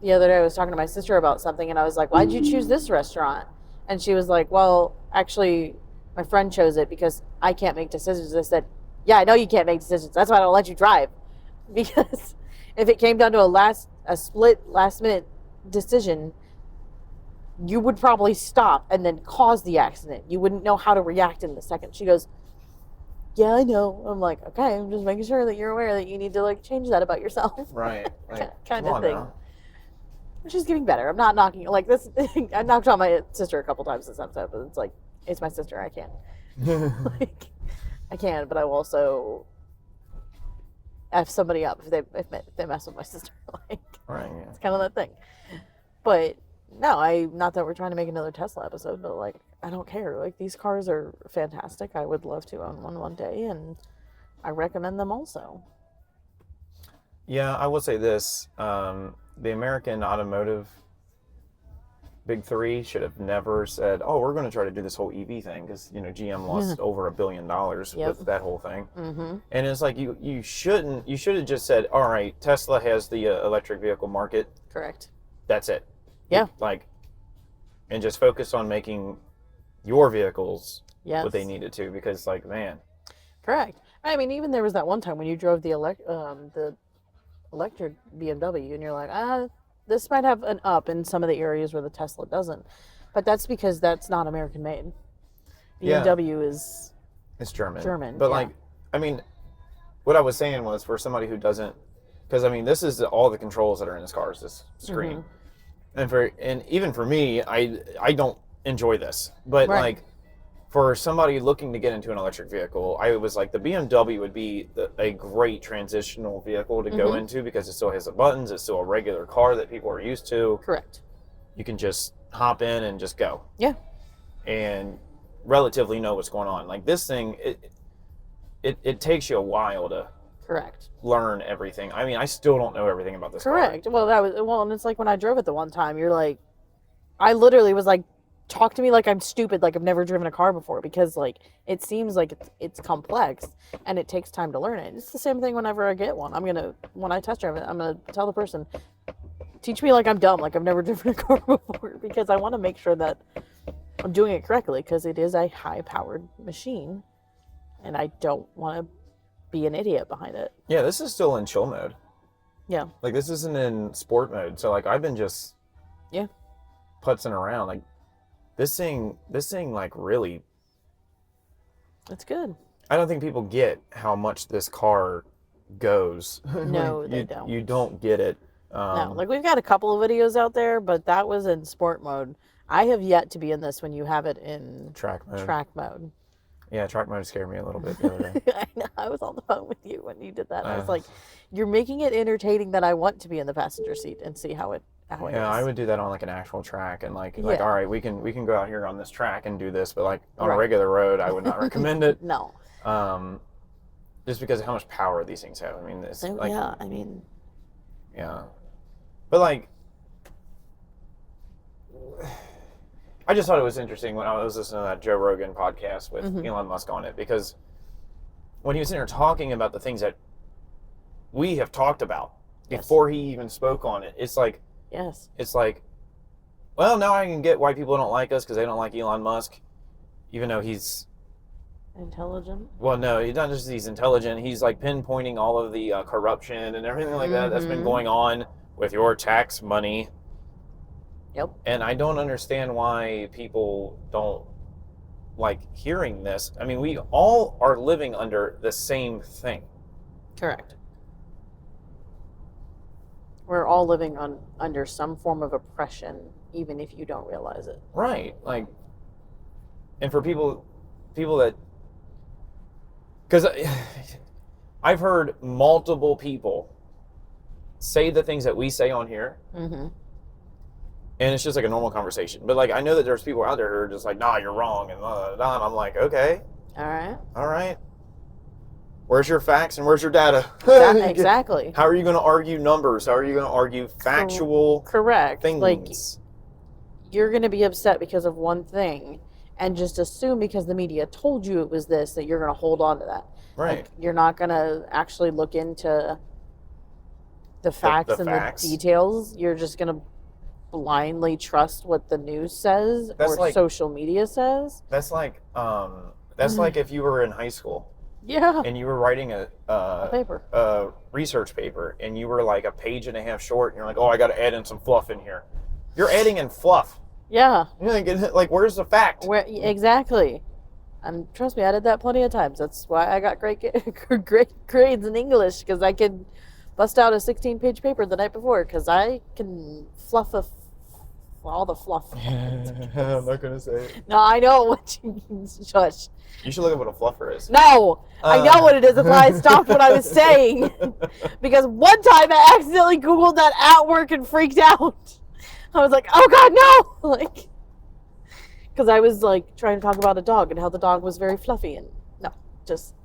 the other day I was talking to my sister about something, and I was like, why'd you choose this restaurant? And she was like, well, actually, my friend chose it because I can't make decisions. I said, yeah, I know you can't make decisions. That's why I don't let you drive. Because if it came down to a split last minute decision, you would probably stop and then cause the accident. You wouldn't know how to react in the second. She goes, yeah, I know. I'm like, okay, I'm just making sure that you're aware that you need to like change that about yourself. Right. Like, kind of thing. She's getting better. I'm not knocking like this. I knocked on my sister a couple times this episode, but it's like, it's my sister. I can't. Like, I can, but I will also F somebody up if they mess with my sister. Like, right, yeah. It's kind of that thing. But no, not that we're trying to make another Tesla episode, but like, I don't care. Like, these cars are fantastic. I would love to own one day, and I recommend them also. Yeah, I will say this. The American automotive big three should have never said, oh, we're going to try to do this whole EV thing, because, you know, GM lost over $1 billion with that whole thing. Mm-hmm. And it's like, you should have just said, all right, Tesla has the electric vehicle market. Correct. That's it. Yeah. Like, and just focus on making your vehicles what they needed to, because, like, man. Correct. I mean, even there was that one time when you drove the electric BMW, and you're like, this might have an up in some of the areas where the Tesla doesn't. But that's because that's not American made. BMW is... It's German. But, like, I mean, what I was saying was for somebody who doesn't... Because, I mean, this is all the controls that are in this car is this screen. Mm-hmm. And even for me, I don't enjoy this. But, like, for somebody looking to get into an electric vehicle, I was like, the BMW would be a great transitional vehicle to go into, because it still has the buttons. It's still a regular car that people are used to. Correct. You can just hop in and just go. Yeah. And relatively know what's going on. Like, this thing, it takes you a while to learn everything. I mean, I still don't know everything about this car. Well, and it's like when I drove it the one time, you're like, I literally was like, talk to me like I'm stupid, like I've never driven a car before, because like it seems like it's complex and it takes time to learn it. It's the same thing whenever I get one. When I test drive it, I'm gonna tell the person, teach me like I'm dumb, like I've never driven a car before, because I want to make sure that I'm doing it correctly, because it is a high-powered machine, and I don't want to be an idiot behind it. Yeah, this is still in chill mode. Yeah. Like, this isn't in sport mode, so like I've been just putzing around. Like, this thing, like, really... It's good. I don't think people get how much this car goes. No, they don't. You don't get it. No, like, we've got a couple of videos out there, but that was in sport mode. I have yet to be in this when you have it in track mode. Yeah, track mode scared me a little bit the other day. I know. I was on the phone with you when you did that. I was like, you're making it entertaining that I want to be in the passenger seat and see how it is. I would do that on like an actual track, and like all right, we can go out here on this track and do this, but like on a regular road, I would not recommend it. No. just because of how much power these things have. I mean, it's So, like, yeah, I mean, yeah. But like, I just thought it was interesting when I was listening to that Joe Rogan podcast with Elon Musk on it, because when he was in there talking about the things that we have talked about before he even spoke on it, it's like, yes. it's like, well, now I can get why people don't like us because they don't like Elon Musk, even though he's Intelligent. well, no, he's not just he's intelligent. He's like pinpointing all of the corruption and everything like that that's been going on with your tax money. Yep. And I don't understand why people don't like hearing this. I mean, we all are living under the same thing. Correct. We're all living under some form of oppression, even if you don't realize it. Right. Like, and for people that, because I've heard multiple people say the things that we say on here, and it's just like a normal conversation. But like, I know that there's people out there who are just like, nah, you're wrong, and blah, blah, blah. And I'm like, okay. All right. Where's your facts and where's your data? Exactly. How are you going to argue numbers? How are you going to argue factual correct things? Like, you're going to be upset because of one thing and just assume because the media told you it was this that you're going to hold on to that. Right. Like, you're not going to actually look into the facts and facts. the details. You're just going to blindly trust what the news says or like, social media says. That's like like if you were in high school. Yeah. And you were writing a paper. A research paper, and you were like a page and a half short, and you're like, oh, I got to add in some fluff in here. You're adding in fluff. Yeah. You're like, where's the fact? Exactly. And trust me, I did that plenty of times. That's why I got great grades in English, because I could bust out a 16-page paper the night before, because I can fluff all the fluff. I'm not going to say it. No, I know what you mean. Shush. You should look up what a fluffer is. No, I know what it is. That's why I stopped what I was saying. Because one time I accidentally Googled that at work and freaked out. I was like, oh God, no! Like, because I was like trying to talk about a dog and how the dog was very fluffy, and no, just.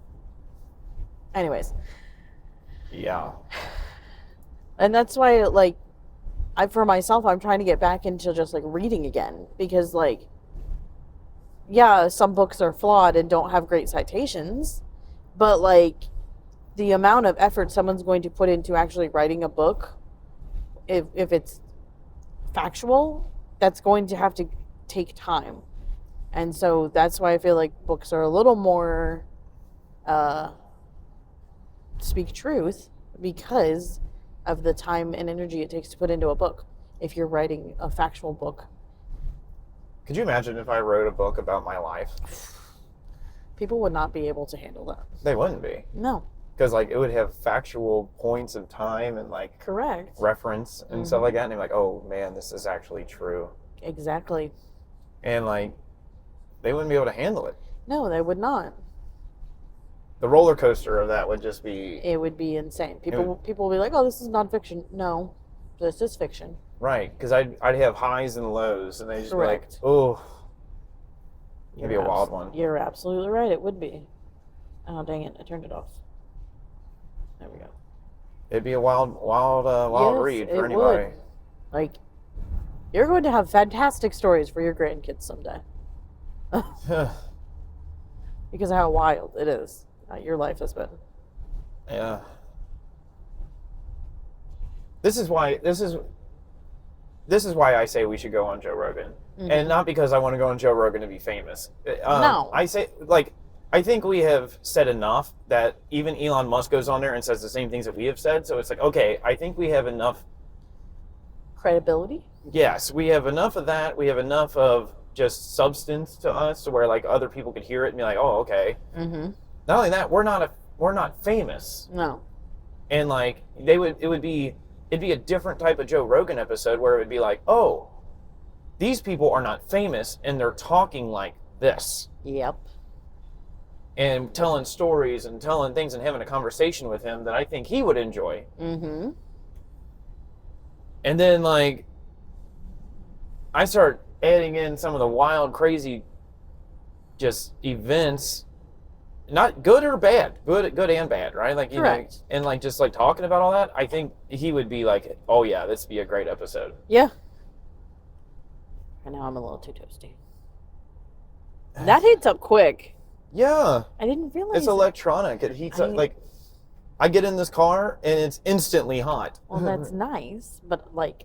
Anyways. Yeah. And that's why, like, for myself, I'm trying to get back into just like reading again, because like, yeah, some books are flawed and don't have great citations, but like the amount of effort someone's going to put into actually writing a book, if it's factual, that's going to have to take time. And so that's why I feel like books are a little more speak truth, because of the time and energy it takes to put into a book if you're writing a factual book. Could you imagine if I wrote a book about my life? People would not be able to handle that. They wouldn't be. No. Because like it would have factual points of time and like correct reference and stuff like that, and they're like, oh man, this is actually true. Exactly. And like they wouldn't be able to handle it. No, they would not. The roller coaster of that would just be... It would be insane. People will be like, oh, this is nonfiction. No, this is fiction. Right, because I'd have highs and lows, and they just correct. be like, oh, it'd be a wild one. You're absolutely right. It would be. Oh, dang it. I turned it off. There we go. It'd be a wild read for anybody. Would. Like, you're going to have fantastic stories for your grandkids someday. Because of how wild it is. Your life has been. Yeah. This is why I say we should go on Joe Rogan. And not because I want to go on Joe Rogan to be famous. No. I say, like, I think we have said enough that even Elon Musk goes on there and says the same things that we have said. So it's like, okay, I think we have enough credibility. Yes, we have enough of that. We have enough of just substance to us to where like other people could hear it and be like, oh, okay. Not only that, we're not famous. No. And like it'd be a different type of Joe Rogan episode where it would be like, oh, these people are not famous and they're talking like this. Yep. And telling stories and telling things and having a conversation with him that I think he would enjoy. And then like I start adding in some of the wild, crazy just events not good or bad, good and bad, right? Like, you Correct. know, and like just like talking about all that, I think he would be like, oh yeah, this would be a great episode. Yeah. And now I'm a little too toasty. That heats up quick. Yeah, I didn't realize it's electronic. It heats up. Like, I get in this car and it's instantly hot. Well, that's nice, but like,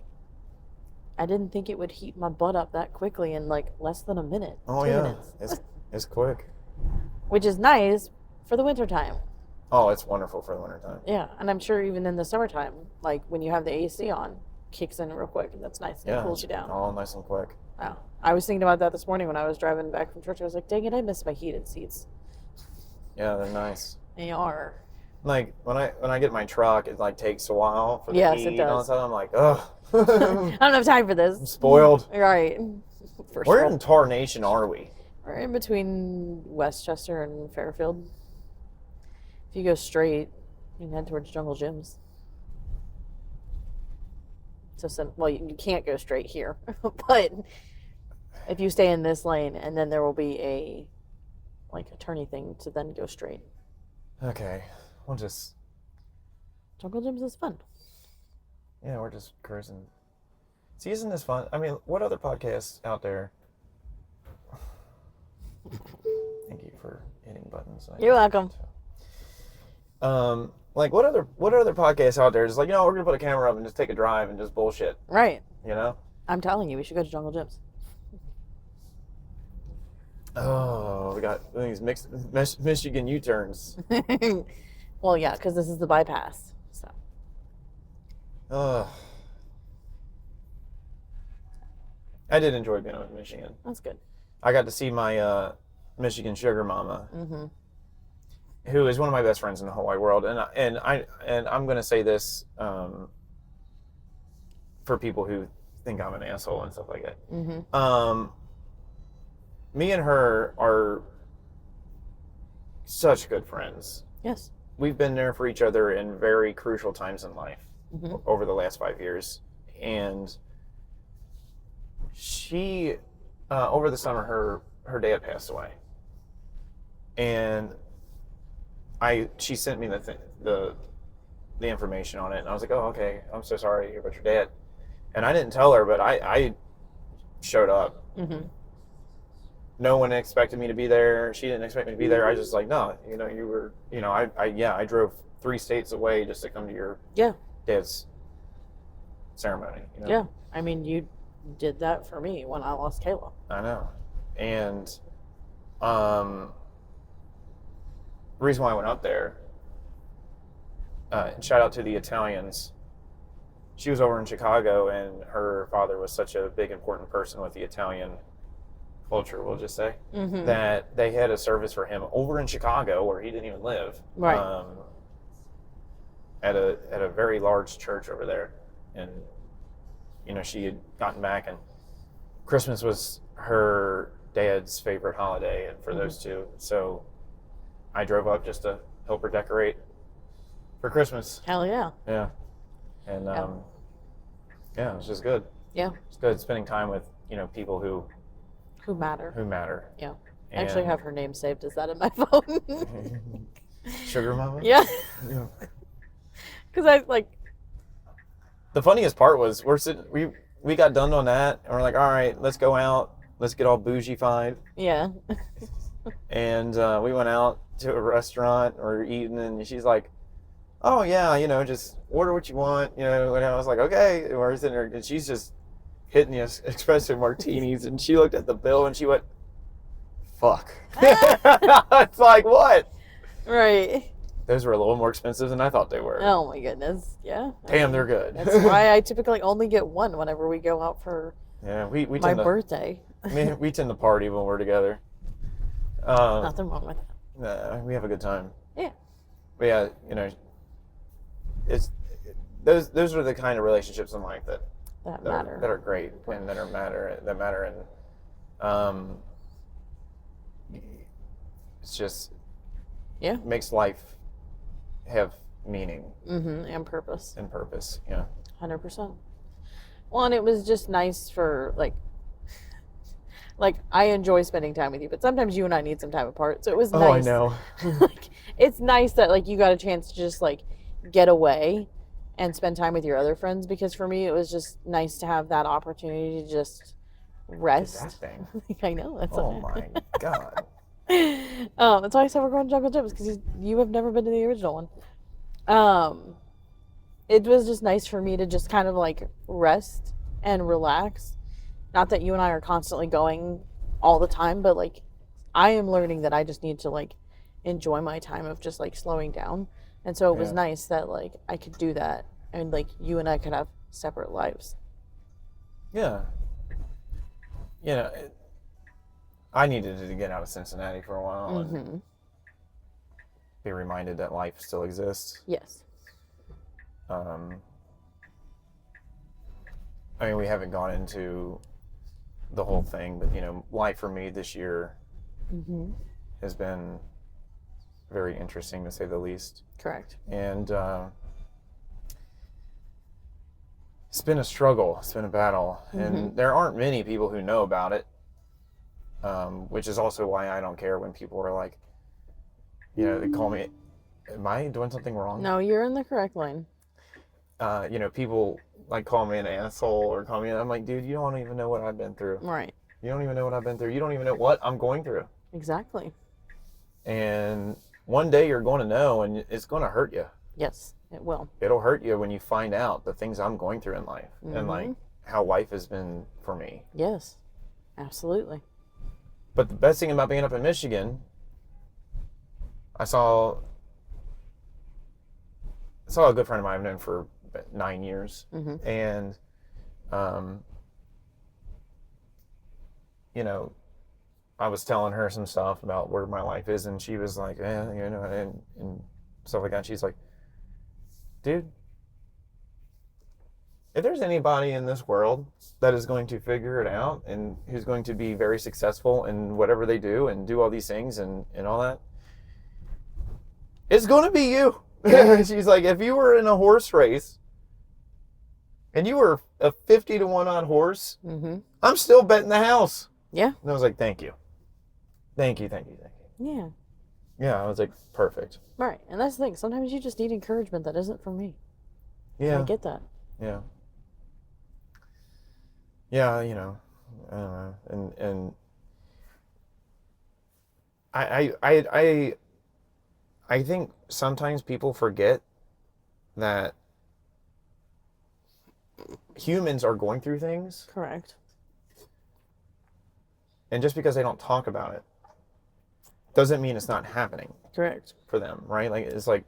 I didn't think it would heat my butt up that quickly in like less than a minute. Oh 2 yeah, minutes. it's quick. Which is nice for the wintertime. Oh, it's wonderful for the wintertime. Yeah, and I'm sure even in the summertime, like when you have the AC on, kicks in real quick, and that's nice. And it cools you down. All nice and quick. Wow. I was thinking about that this morning when I was driving back from church. I was like, dang it, I miss my heated seats. Yeah, they're nice. They are. Like when I get my truck, it like takes a while for the Yes, heat it and all does. that stuff. I'm like, ugh. I don't have time for this. I'm spoiled. Right. Where in Tar Nation are we? We're in between Westchester and Fairfield. If you go straight, you can head towards Jungle Gyms. So, well, you can't go straight here, but if you stay in this lane, and then there will be a turny thing to then go straight. Okay, we'll just. Jungle Gyms is fun. Yeah, we're just cruising. See, isn't this fun? I mean, what other podcasts out there? Thank you for hitting buttons. You're welcome. Like what other podcasts out there is like, you know, we're gonna put a camera up and just take a drive and just bullshit. Right. You know? I'm telling you, we should go to Jungle Gyms. Oh, we got these Michigan U-turns. Well, yeah, because this is the bypass. So. I did enjoy being in Michigan. That's good. I got to see my Michigan sugar mama, who is one of my best friends in the whole wide world, and I'm going to say this for people who think I'm an asshole and stuff like that. Me and her are such good friends. Yes. We've been there for each other in very crucial times in life over the last 5 years, and she over the summer her dad passed away, and she sent me the information on it, and I was like, oh, okay, I'm so sorry to hear about your dad. And I didn't tell her, but I showed up. No one expected me to be there. She didn't expect me to be there. I was just like, no, you know, you were, you know, I drove 3 states away just to come to your dad's ceremony. You know? Yeah. I mean, you did that for me when I lost Kayla. I know. And the reason why I went up there, shout out to the Italians. She was over in Chicago, and her father was such a big, important person with the Italian culture, we'll just say, that they had a service for him over in Chicago, where he didn't even live, right? At a very large church over there. And you know, she had gotten back, and Christmas was her dad's favorite holiday, and for those two, so I drove up just to help her decorate for Christmas. Hell yeah. Yeah. And yeah, it was just good. Yeah. It's good spending time with, you know, people who matter. Yeah. I And actually have her name saved as that in my phone. Sugar Mama? Yeah. Yeah. Because I like. The funniest part was we got done on that, and we're like, all right, let's go out. Let's get all bougie-fied. Yeah. And we went out to a restaurant or eating, and she's like, oh yeah, you know, just order what you want, you know. And I was like, okay. And we're sitting there, and she's just hitting the espresso martinis, and she looked at the bill and she went, fuck. It's like, what? Right. Those were a little more expensive than I thought they were. Oh my goodness. Yeah. Damn, they're good. That's why I typically only get one whenever we go out for we my tend to, birthday. we tend to party when we're together. Nothing wrong with that. Nah, we have a good time. Yeah. But yeah, you know, it's those are the kind of relationships in life that matter. that are great and that matter, and it's just makes life have meaning and purpose. and purpose. Yeah. 100%. Well, and it was just nice for like Like, I enjoy spending time with you, but sometimes you and I need some time apart. So it was Oh, I nice. know. Like, it's nice that like you got a chance to just like get away and spend time with your other friends, because for me it was just nice to have that opportunity to just That rest. thing. I know. That's Oh my God. that's why I said we're going to Jungle Gyms, because you have never been to the original one. It was just nice for me to just kind of like rest and relax. Not that you and I are constantly going all the time, but like I am learning that I just need to like enjoy my time of just like slowing down. And so it was Yeah. nice that like I could do that, and like you and I could have separate lives. Yeah. You know, I needed to get out of Cincinnati for a while and be reminded that life still exists. Yes. I mean, we haven't gone into the whole thing, but you know, life for me this year has been very interesting, to say the least. Correct. And it's been a struggle. It's been a battle, and there aren't many people who know about it. Which is also why I don't care when people are like, you know, they call me. Am I doing something wrong? No, you're in the correct lane. You know, people like call me an asshole or call me. I'm like, dude, you don't even know what I've been through. Right. You don't even know what I've been through. You don't even know what I'm going through. Exactly. And one day you're going to know, and it's going to hurt you. Yes, it will. It'll hurt you when you find out the things I'm going through in life and like how life has been for me. Yes, absolutely. But the best thing about being up in Michigan, I saw a good friend of mine I've known for 9 years, and you know, I was telling her some stuff about where my life is, and she was like, "Yeah, you know," and stuff like that. She's like, "Dude, if there's anybody in this world that is going to figure it out and who's going to be very successful in whatever they do and do all these things and all that, it's going to be you." She's like, "If you were in a horse race and you were a 50-1 on horse, I'm still betting the house." Yeah. And I was like, "Thank you. Thank you, thank you, thank you." Yeah. Yeah, I was like, perfect. Right. And that's the thing. Sometimes you just need encouragement that isn't from me. Yeah. I get that. Yeah. Yeah, you know, I don't know. And I think sometimes people forget that humans are going through things, Correct. and just because they don't talk about it doesn't mean it's not happening Correct. for them, right? Like, it's like,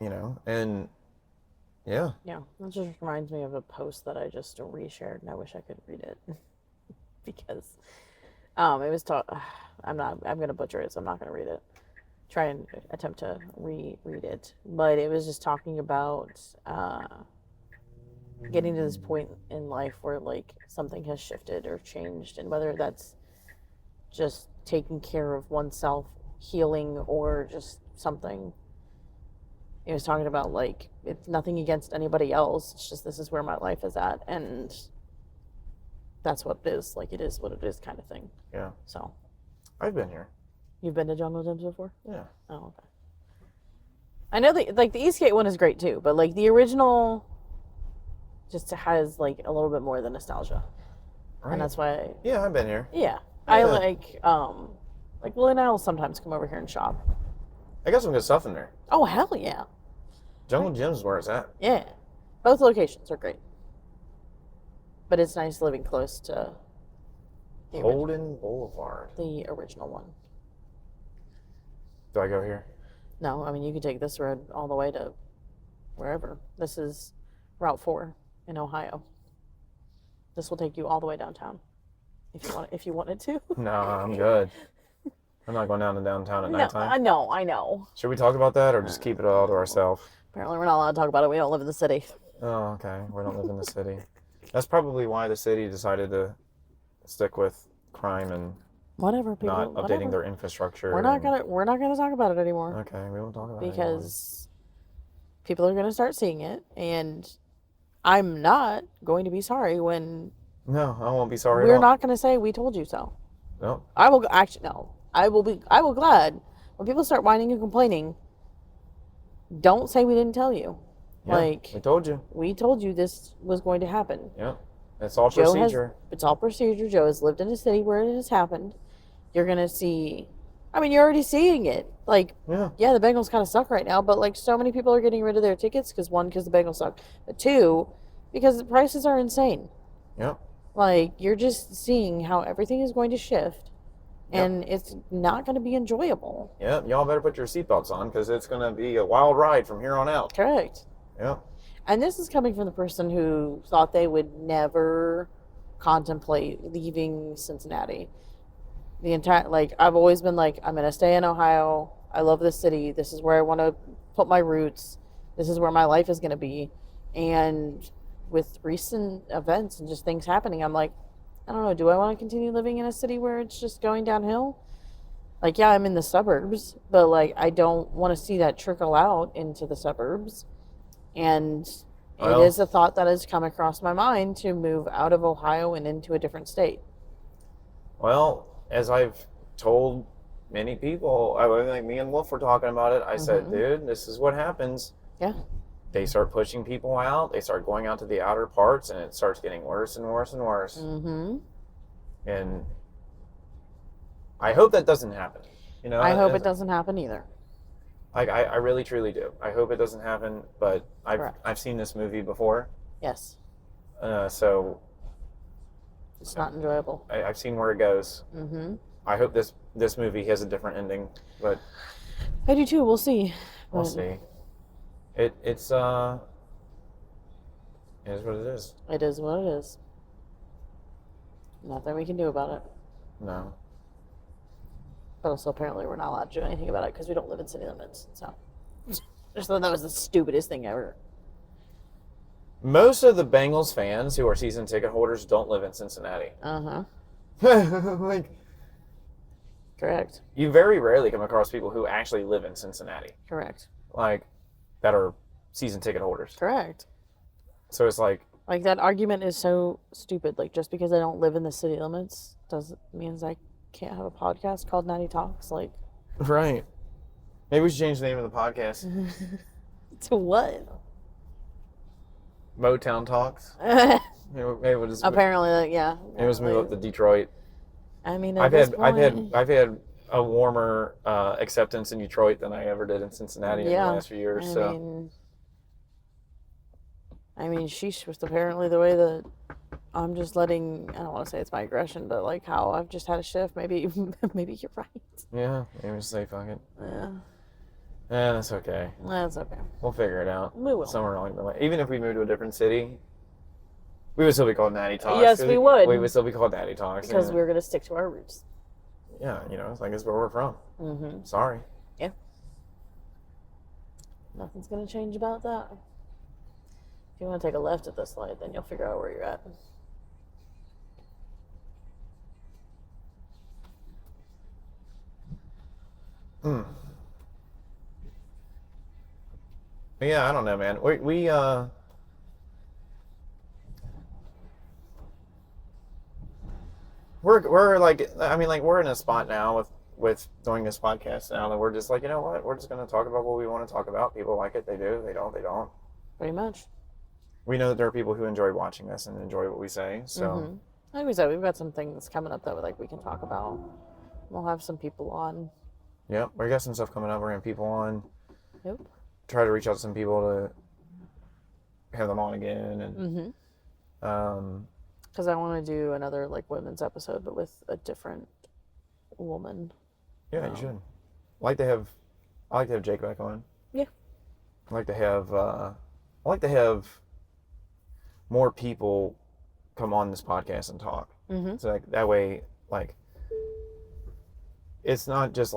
you know, and yeah. Yeah. That just reminds me of a post that I just reshared, and I wish I could read it. Because it was I'm gonna butcher it, so I'm not gonna read it. Try and attempt to reread it. But it was just talking about getting to this point in life where like something has shifted or changed, and whether that's just taking care of oneself, healing, or just something. He was talking about like it's nothing against anybody else. It's just this is where my life is at, and that's what it is. Like, it is what it is, kind of thing. Yeah. So, I've been here. you've been to Jungle Gyms before? Yeah. Oh, okay. I know that like the Eastgate one is great too, but like the original just has like a little bit more of the nostalgia, Right. and that's why. Yeah, I've been here. Yeah, I Yeah. like Lily and I will sometimes come over here and shop. I got some good stuff in there. Oh hell yeah, Jungle Gym's is where it's at. yeah. Both locations are great, but it's nice living close to Holden Boulevard. the original one. Do I go here? No, I mean you could take this road all the way to wherever. This is Route 4 in Ohio. This will take you all the way downtown, if you wanted to. No, I'm good. I'm not going down to downtown at nighttime. I know. Should we talk about that or just keep it all to ourselves? Apparently we're not allowed to talk about it. We don't live in the city. Oh, okay. We don't live in the city. That's probably why the city decided to stick with crime and Whatever, people. not updating whatever. their infrastructure. We're not gonna talk about it anymore. Okay, we won't talk about it Because people are gonna start seeing it, and I'm not going to be sorry when No, I won't be sorry We're at all. not going to say we told you so. No. I will actually no. I will glad when people start whining and complaining. Don't say we didn't tell you. Yeah, Like, we told you. we told you this was going to happen. Yeah. It's all Joe procedure. It's all procedure. Joe has lived in a city where it has happened. You're going to see, I mean, you're already seeing it. Like, Yeah. the Bengals kind of suck right now, but like so many people are getting rid of their tickets because one, because the Bengals suck, but two, because the prices are insane. Yeah. Like, you're just seeing how everything is going to shift. And it's not going to be enjoyable. Yeah, y'all better put your seatbelts on because it's going to be a wild ride from here on out. Correct. Yeah. And this is coming from the person who thought they would never contemplate leaving Cincinnati. The entire, like, I've always been like, I'm going to stay in Ohio. I love this city. This is where I want to put my roots. This is where my life is going to be. And with recent events and just things happening, I'm like, I don't know, do I want to continue living in a city where it's just going downhill? Like, yeah, I'm in the suburbs, but like, I don't want to see that trickle out into the suburbs. And it is a thought that has come across my mind to move out of Ohio and into a different state. Well, as I've told many people, like me and Wolf were talking about it, I said, dude, this is what happens. Yeah. They start pushing people out. They start going out to the outer parts, and it starts getting worse and worse and worse. Mm-hmm. And I hope that doesn't happen. You know, I hope it doesn't happen either. Like I really truly do. I hope it doesn't happen. But I've seen this movie before. Yes. So it's not enjoyable. I've seen where it goes. Mm-hmm. I hope this movie has a different ending, but I do too. We'll see. We'll see. It is what it is. It is what it is. Nothing we can do about it. No. But also, apparently, we're not allowed to do anything about it because we don't live in city limits. So, I just thought that was the stupidest thing ever. Most of the Bengals fans who are season ticket holders don't live in Cincinnati. Like, correct. You very rarely come across people who actually live in Cincinnati. Correct. Like, that are season ticket holders. Correct. So it's like that argument is so stupid. Like, just because I don't live in the city limits means I can't have a podcast called 90 Talks. Like, right. Maybe we should change the name of the podcast. To what? Motown Talks. Maybe we'll just apparently, yeah. Maybe we'll move up to Detroit. I mean, I've had a warmer acceptance in Detroit than I ever did in Cincinnati in the last few years. I mean, sheesh, was apparently the way that I'm just letting, I don't want to say it's my aggression, but like how I've just had a shift. Maybe you're right. Yeah, maybe just say fuck it. Yeah. Yeah, that's okay. That's okay. We'll figure it out. We will. Somewhere along the way. Even if we moved to a different city, we would still be called Natty Talks. Yes, we would. We would still be called Natty Talks. Because we're going to stick to our roots. Yeah, it's like it's where we're from. Mm-hmm. Sorry. Yeah. Nothing's going to change about that. If you want to take a left at this light, then you'll figure out where you're at. Yeah, I don't know, man. We're like, I mean, like, we're in a spot now with doing this podcast now that we're just like, you know what, we're just going to talk about what we want to talk about. People like it, they do. They don't. Pretty much. We know that there are people who enjoy watching us and enjoy what we say. So, like we said, we've got some things coming up that we can talk about. We'll have some people on. Yep, we got some stuff coming up. We're going to have people on. Yep. Try to reach out to some people to have them on again, and because I want to do another women's episode, but with a different woman. Yeah, you should. I like to have Jake back on. Yeah. I like to have more people come on this podcast and talk. Mm-hmm. So that way, it's not just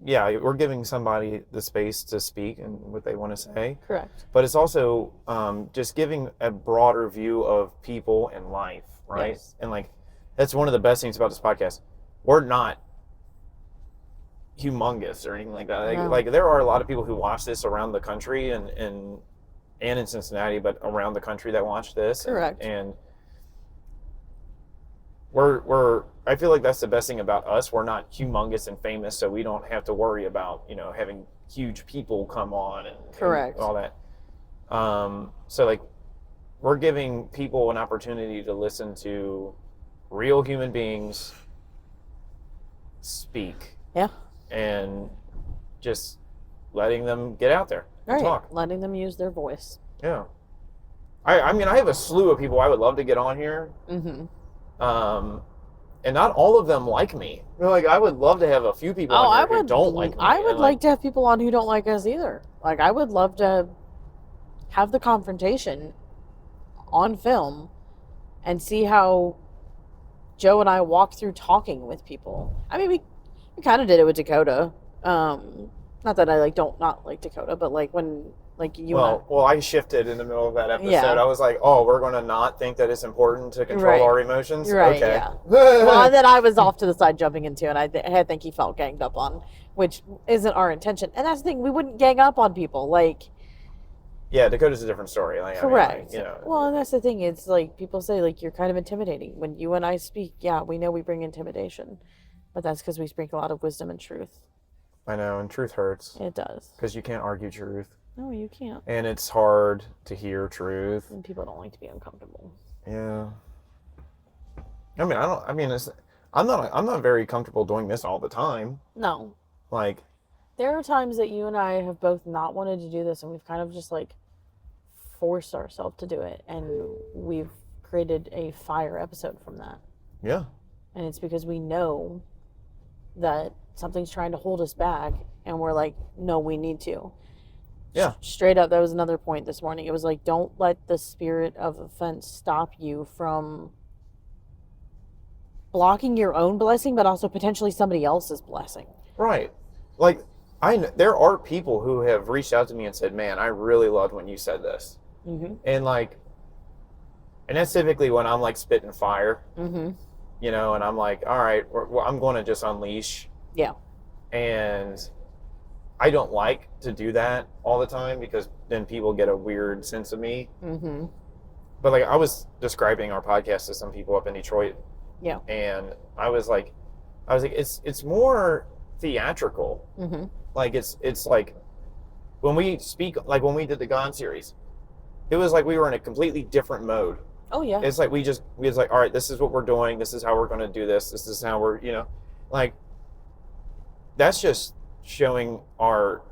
yeah, we're giving somebody the space to speak and what they want to say. Correct. But it's also just giving a broader view of people and life, right? Yes. And that's one of the best things about this podcast. We're not humongous or anything like that. No. There are a lot of people who watch this around the country and in Cincinnati, but around the country that watch this. Correct. And I feel like that's the best thing about us. We're not humongous and famous, so we don't have to worry about, having huge people come on and Correct. all that. So like, we're giving people an opportunity to listen to real human beings speak. Yeah. And just letting them get out there and Right. talk. Letting them use their voice. Yeah. I mean, I have a slew of people I would love to get on here. Mm-hmm. And not all of them like me. Like, I would love to have a few people on here who don't like me. I would like to have people on who don't like us either. Like, I would love to have the confrontation on film and see how Joe and I walk through talking with people. I mean, we kind of did it with Dakota. Not that I don't not like Dakota, but like when you well, I shifted in the middle of that episode. Yeah. I was like, oh, we're going to not think that it's important to control Right. our emotions? Right, Okay. yeah. Well, and then I was off to the side jumping into, and I think he felt ganged up on, which isn't our intention. And that's the thing, we wouldn't gang up on people. Like, Yeah, Dakota's a different story. Like, correct. I mean, Well, and that's the thing. It's like people say, like, you're kind of intimidating. When you and I speak, yeah, we know we bring intimidation. But that's because we speak a lot of wisdom and truth. I know, and truth hurts. It does. Because you can't argue truth. No, you can't. And it's hard to hear truth. And people don't like to be uncomfortable. Yeah. I'm not very comfortable doing this all the time. No. Like, There are times that you and I have both not wanted to do this, and we've kind of just forced ourselves to do it, and we've created a fire episode from that. yeah. And it's because we know that something's trying to hold us back, and we're like, no, we need to. Yeah. Straight up, that was another point this morning. It was like, don't let the spirit of offense stop you from blocking your own blessing, but also potentially somebody else's blessing. Right. Like, there are people who have reached out to me and said, man, I really loved when you said this. Mm-hmm. And that's typically when I'm spitting fire, Mm-hmm. And I'm like, all right, I'm going to just unleash. Yeah. And I don't like to do that all the time because then people get a weird sense of me. Mm-hmm. But I was describing our podcast to some people up in Detroit. Yeah. And I was like, it's more theatrical. Mm-hmm. It's like when we speak, when we did the Gone series, it was like we were in a completely different mode. Oh, yeah. It's like we was like, all right, this is what we're doing. This is how we're going to do this. This is how we're, that's just showing our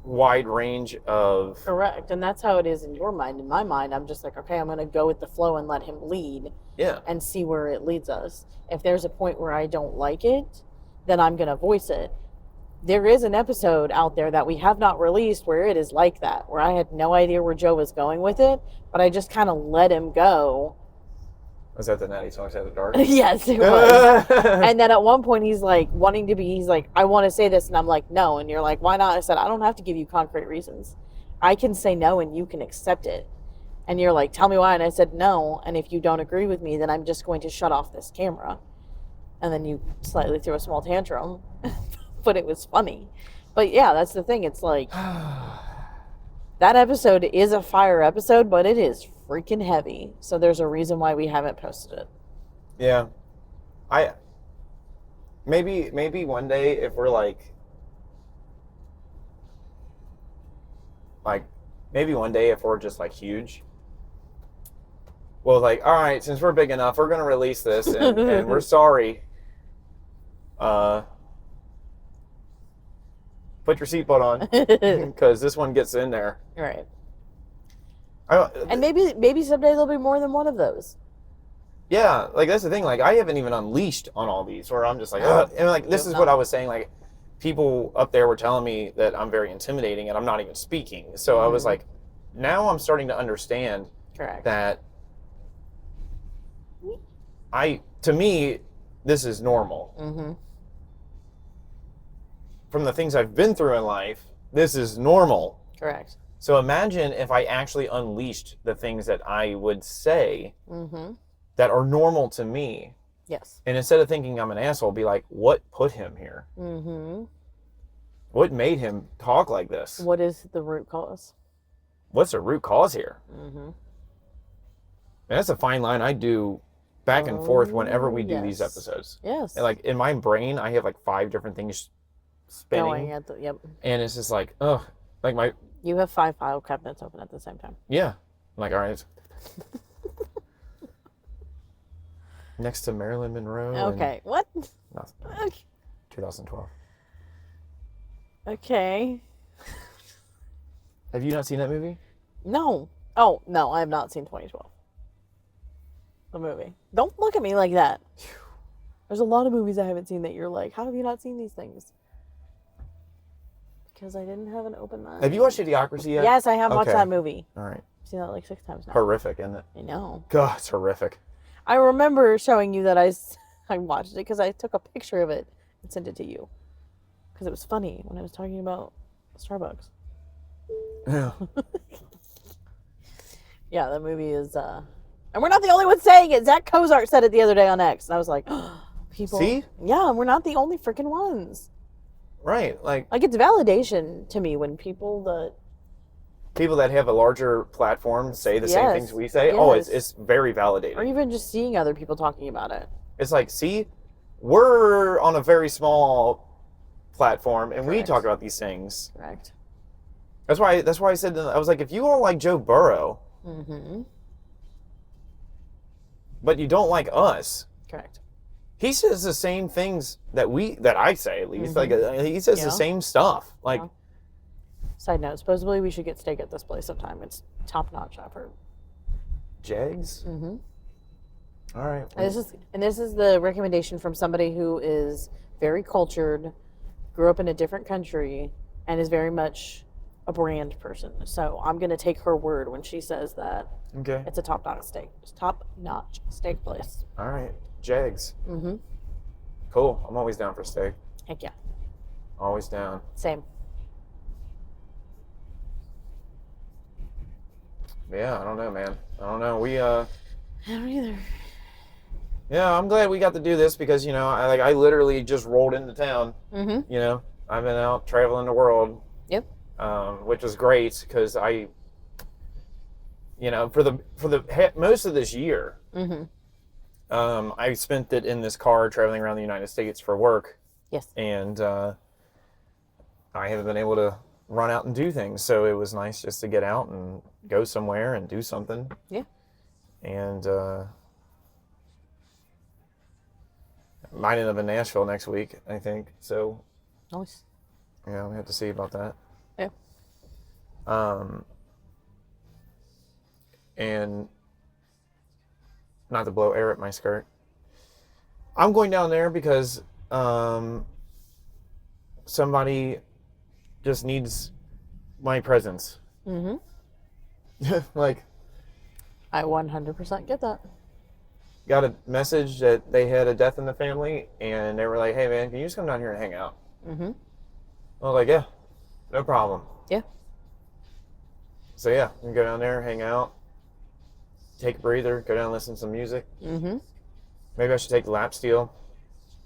wide range of. Correct. And that's how it is in your mind. In my mind, I'm just like, okay, I'm going to go with the flow and let him lead. Yeah. And see where it leads us. If there's a point where I don't like it, then I'm going to voice it. There is an episode out there that we have not released where it is like that, where I had no idea where Joe was going with it, but I just kind of let him go. Was that the Natty Talks After Dark? Yes, it was. And then at one point he's like, I want to say this, and I'm like, no. And you're like, why not? I said, I don't have to give you concrete reasons. I can say no and you can accept it. And you're like, tell me why. And I said, no. And if you don't agree with me, then I'm just going to shut off this camera. And then you slightly threw a small tantrum, but it was funny. But yeah, that's the thing. It's like, that episode is a fire episode, but it is freaking heavy. So there's a reason why we haven't posted it. Yeah. Maybe one day if we're maybe one day if we're just huge, well, all right, since we're big enough, we're going to release this and we're sorry. Put your seatbelt on because this one gets in there. Right. And maybe someday there'll be more than one of those. Yeah, that's the thing. I haven't even unleashed on all these where I'm just like, ugh. And this is what I was saying. People up there were telling me that I'm very intimidating and I'm not even speaking. So I was like, now I'm starting to understand. Correct. That to me, this is normal. Mm-hmm. From the things I've been through in life, this is normal. Correct. So imagine if I actually unleashed the things that I would say that are normal to me. Yes. And instead of thinking I'm an asshole, be like, what put him here? Mm-hmm. What made him talk like this? What is the root cause? What's the root cause here? Mm-hmm. And that's a fine line I do back and forth whenever we do these yes. episodes. Yes. And like in my brain, I have like 5 different things spinning. Going at the, yep. And it's just like, oh, like my... You have 5 file cabinets open at the same time. Yeah. I'm like, all right. Next to Marilyn Monroe. Okay. What? Nothing. Okay. 2012. Okay. Have you not seen that movie? No. Oh, no, I have not seen 2012. The movie. Don't look at me like that. There's a lot of movies I haven't seen that you're like, how have you not seen these things? Because I didn't have an open mind. Have you watched Idiocracy yet? Yes, I have watched Okay. that movie. All right. I've seen that like 6 times now. Horrific, isn't it? I know. God, it's horrific. I remember showing you that I watched it because I took a picture of it and sent it to you. Because it was funny when I was talking about Starbucks. Yeah. Yeah, that movie is, and we're not the only ones saying it. Zach Kozart said it the other day on X, and I was like, people. See? Yeah, we're not the only freaking ones. Right. Like it's validation to me when people that have a larger platform say the same Yes. things we say. Yes. Oh, it's very validating. or even just seeing other people talking about it. It's like, see, we're on a very small platform and we Correct. talk about these things. Correct. That's why I said, I was like, if you all like Joe Burrow, Mm-hmm. but you don't like us, Correct. he says the same things that I say, at least. Like he says Yeah. the same stuff. Like, Yeah. Side note, supposedly we should get steak at this place sometime. It's top notch, I've heard. Jegs? Mm-hmm. All right. And this is the recommendation from somebody who is very cultured, grew up in a different country, and is very much a brand person. So I'm gonna take her word when she says that Okay. it's a top-notch steak place. All right. Jegs. Mm-hmm. Cool. I'm always down for steak. Heck yeah. Always down. Same. Yeah, I don't know, man. I don't know. I don't either. Yeah, I'm glad we got to do this because, I literally just rolled into town. Mm-hmm. I've been out traveling the world. Yep. Which was great because for the most of this year, Mm-hmm. I spent it in this car traveling around the United States for work, Yes. and I haven't been able to run out and do things. So it was nice just to get out and go somewhere and do something. Yeah. And might end up in Nashville next week, I think. So Nice. yeah, we have to see about that. Yeah. And not to blow air at my skirt. I'm going down there because somebody just needs my presence. Mm-hmm. Like, I 100% get that. got a message that they had a death in the family, and they were like, "Hey, man, can you just come down here and hang out?" Mm-hmm. I was like, "Yeah, no problem." Yeah. So yeah, we can go down there, hang out, take a breather, go down and listen to some music. Mm-hmm. Maybe I should take the lap steel,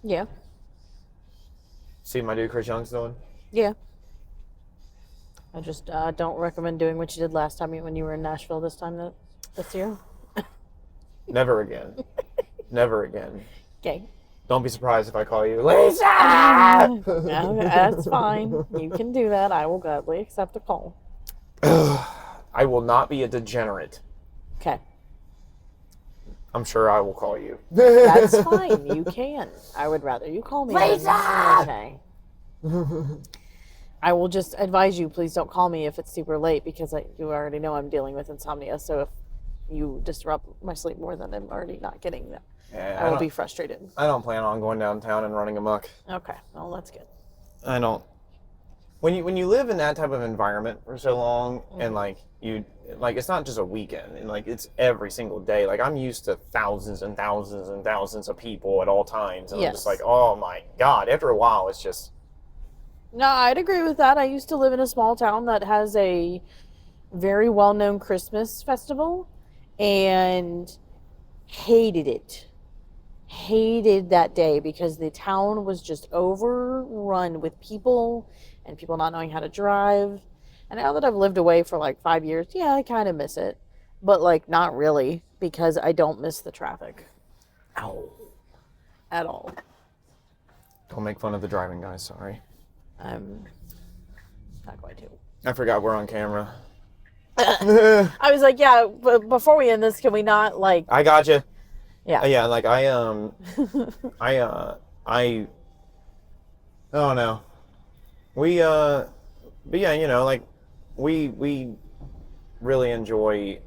Yeah. see what my dude Chris Young's doing. Yeah. I just don't recommend doing what you did last time when you were in Nashville this year. Never again. Never again. Okay. Don't be surprised if I call you Lisa! No, that's fine. You can do that. I will gladly accept a call. I will not be a degenerate. Okay. I'm sure I will call you. That's fine. You can. I would rather you call me. Lisa! Okay. I will just advise you, please don't call me if it's super late because you already know I'm dealing with insomnia. So if you disrupt my sleep more than I'm already not getting that, Yeah, I will be frustrated. I don't plan on going downtown and running amok. Okay. Well, that's good. I don't. When you live in that type of environment for so long, and it's not just a weekend, and it's every single day. Like, I'm used to thousands and thousands and thousands of people at all times, and I'm just like, oh my god. After a while, it's just. No, I'd agree with that. I used to live in a small town that has a very well-known Christmas festival and hated it. Hated that day because the town was just overrun with people and people not knowing how to drive. And now that I've lived away for 5 years, yeah, I kind of miss it. But not really because I don't miss the traffic. Ow. At all. Don't make fun of the driving guys, sorry. I'm not going to. I forgot we're on camera. I was like, yeah, but before we end this, can we not, like... I got you. Yeah. Yeah, like, I oh no. But yeah, you know, like, we really enjoy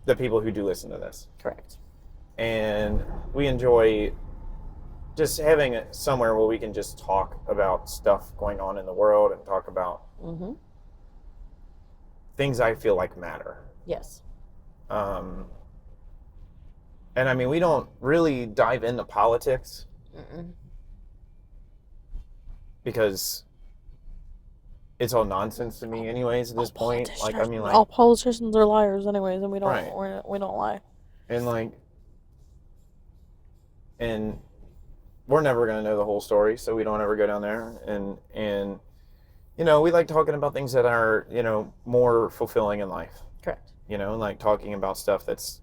the people who do listen to this. Correct. And we enjoy just having it somewhere where we can just talk about stuff going on in the world and talk about things I feel like matter. Yes. And I mean, we don't really dive into politics because it's all nonsense to me anyways at this point. Like, I mean, like, all politicians are liars anyways, and we don't Right. we don't lie. and like, and we're never going to know the whole story, so we don't ever go down there. And you know, we like talking about things that are, you know, more fulfilling in life. Correct. You know, like talking about stuff that's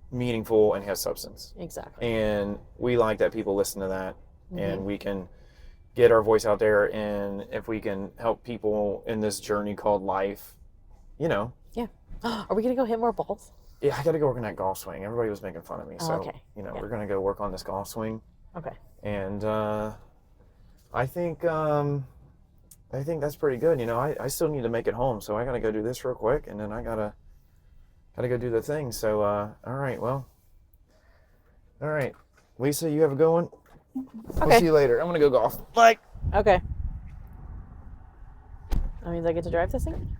meaningful and has substance. Exactly. And we like that people listen to that, and we can get our voice out there, and if we can help people in this journey called life, you know. Yeah. Are we gonna go hit more balls? Yeah, I got to go work on that golf swing. Everybody was making fun of me, so okay. you know, Yeah. we're gonna go work on this golf swing. Okay. And I think that's pretty good. You know, I still need to make it home, so I gotta go do this real quick, and then I gotta go do the thing. So all right, well, all right, Lisa, you have a good one. Okay. We'll see you later. I'm gonna go golf. Bye. Okay. That means I get to drive this thing?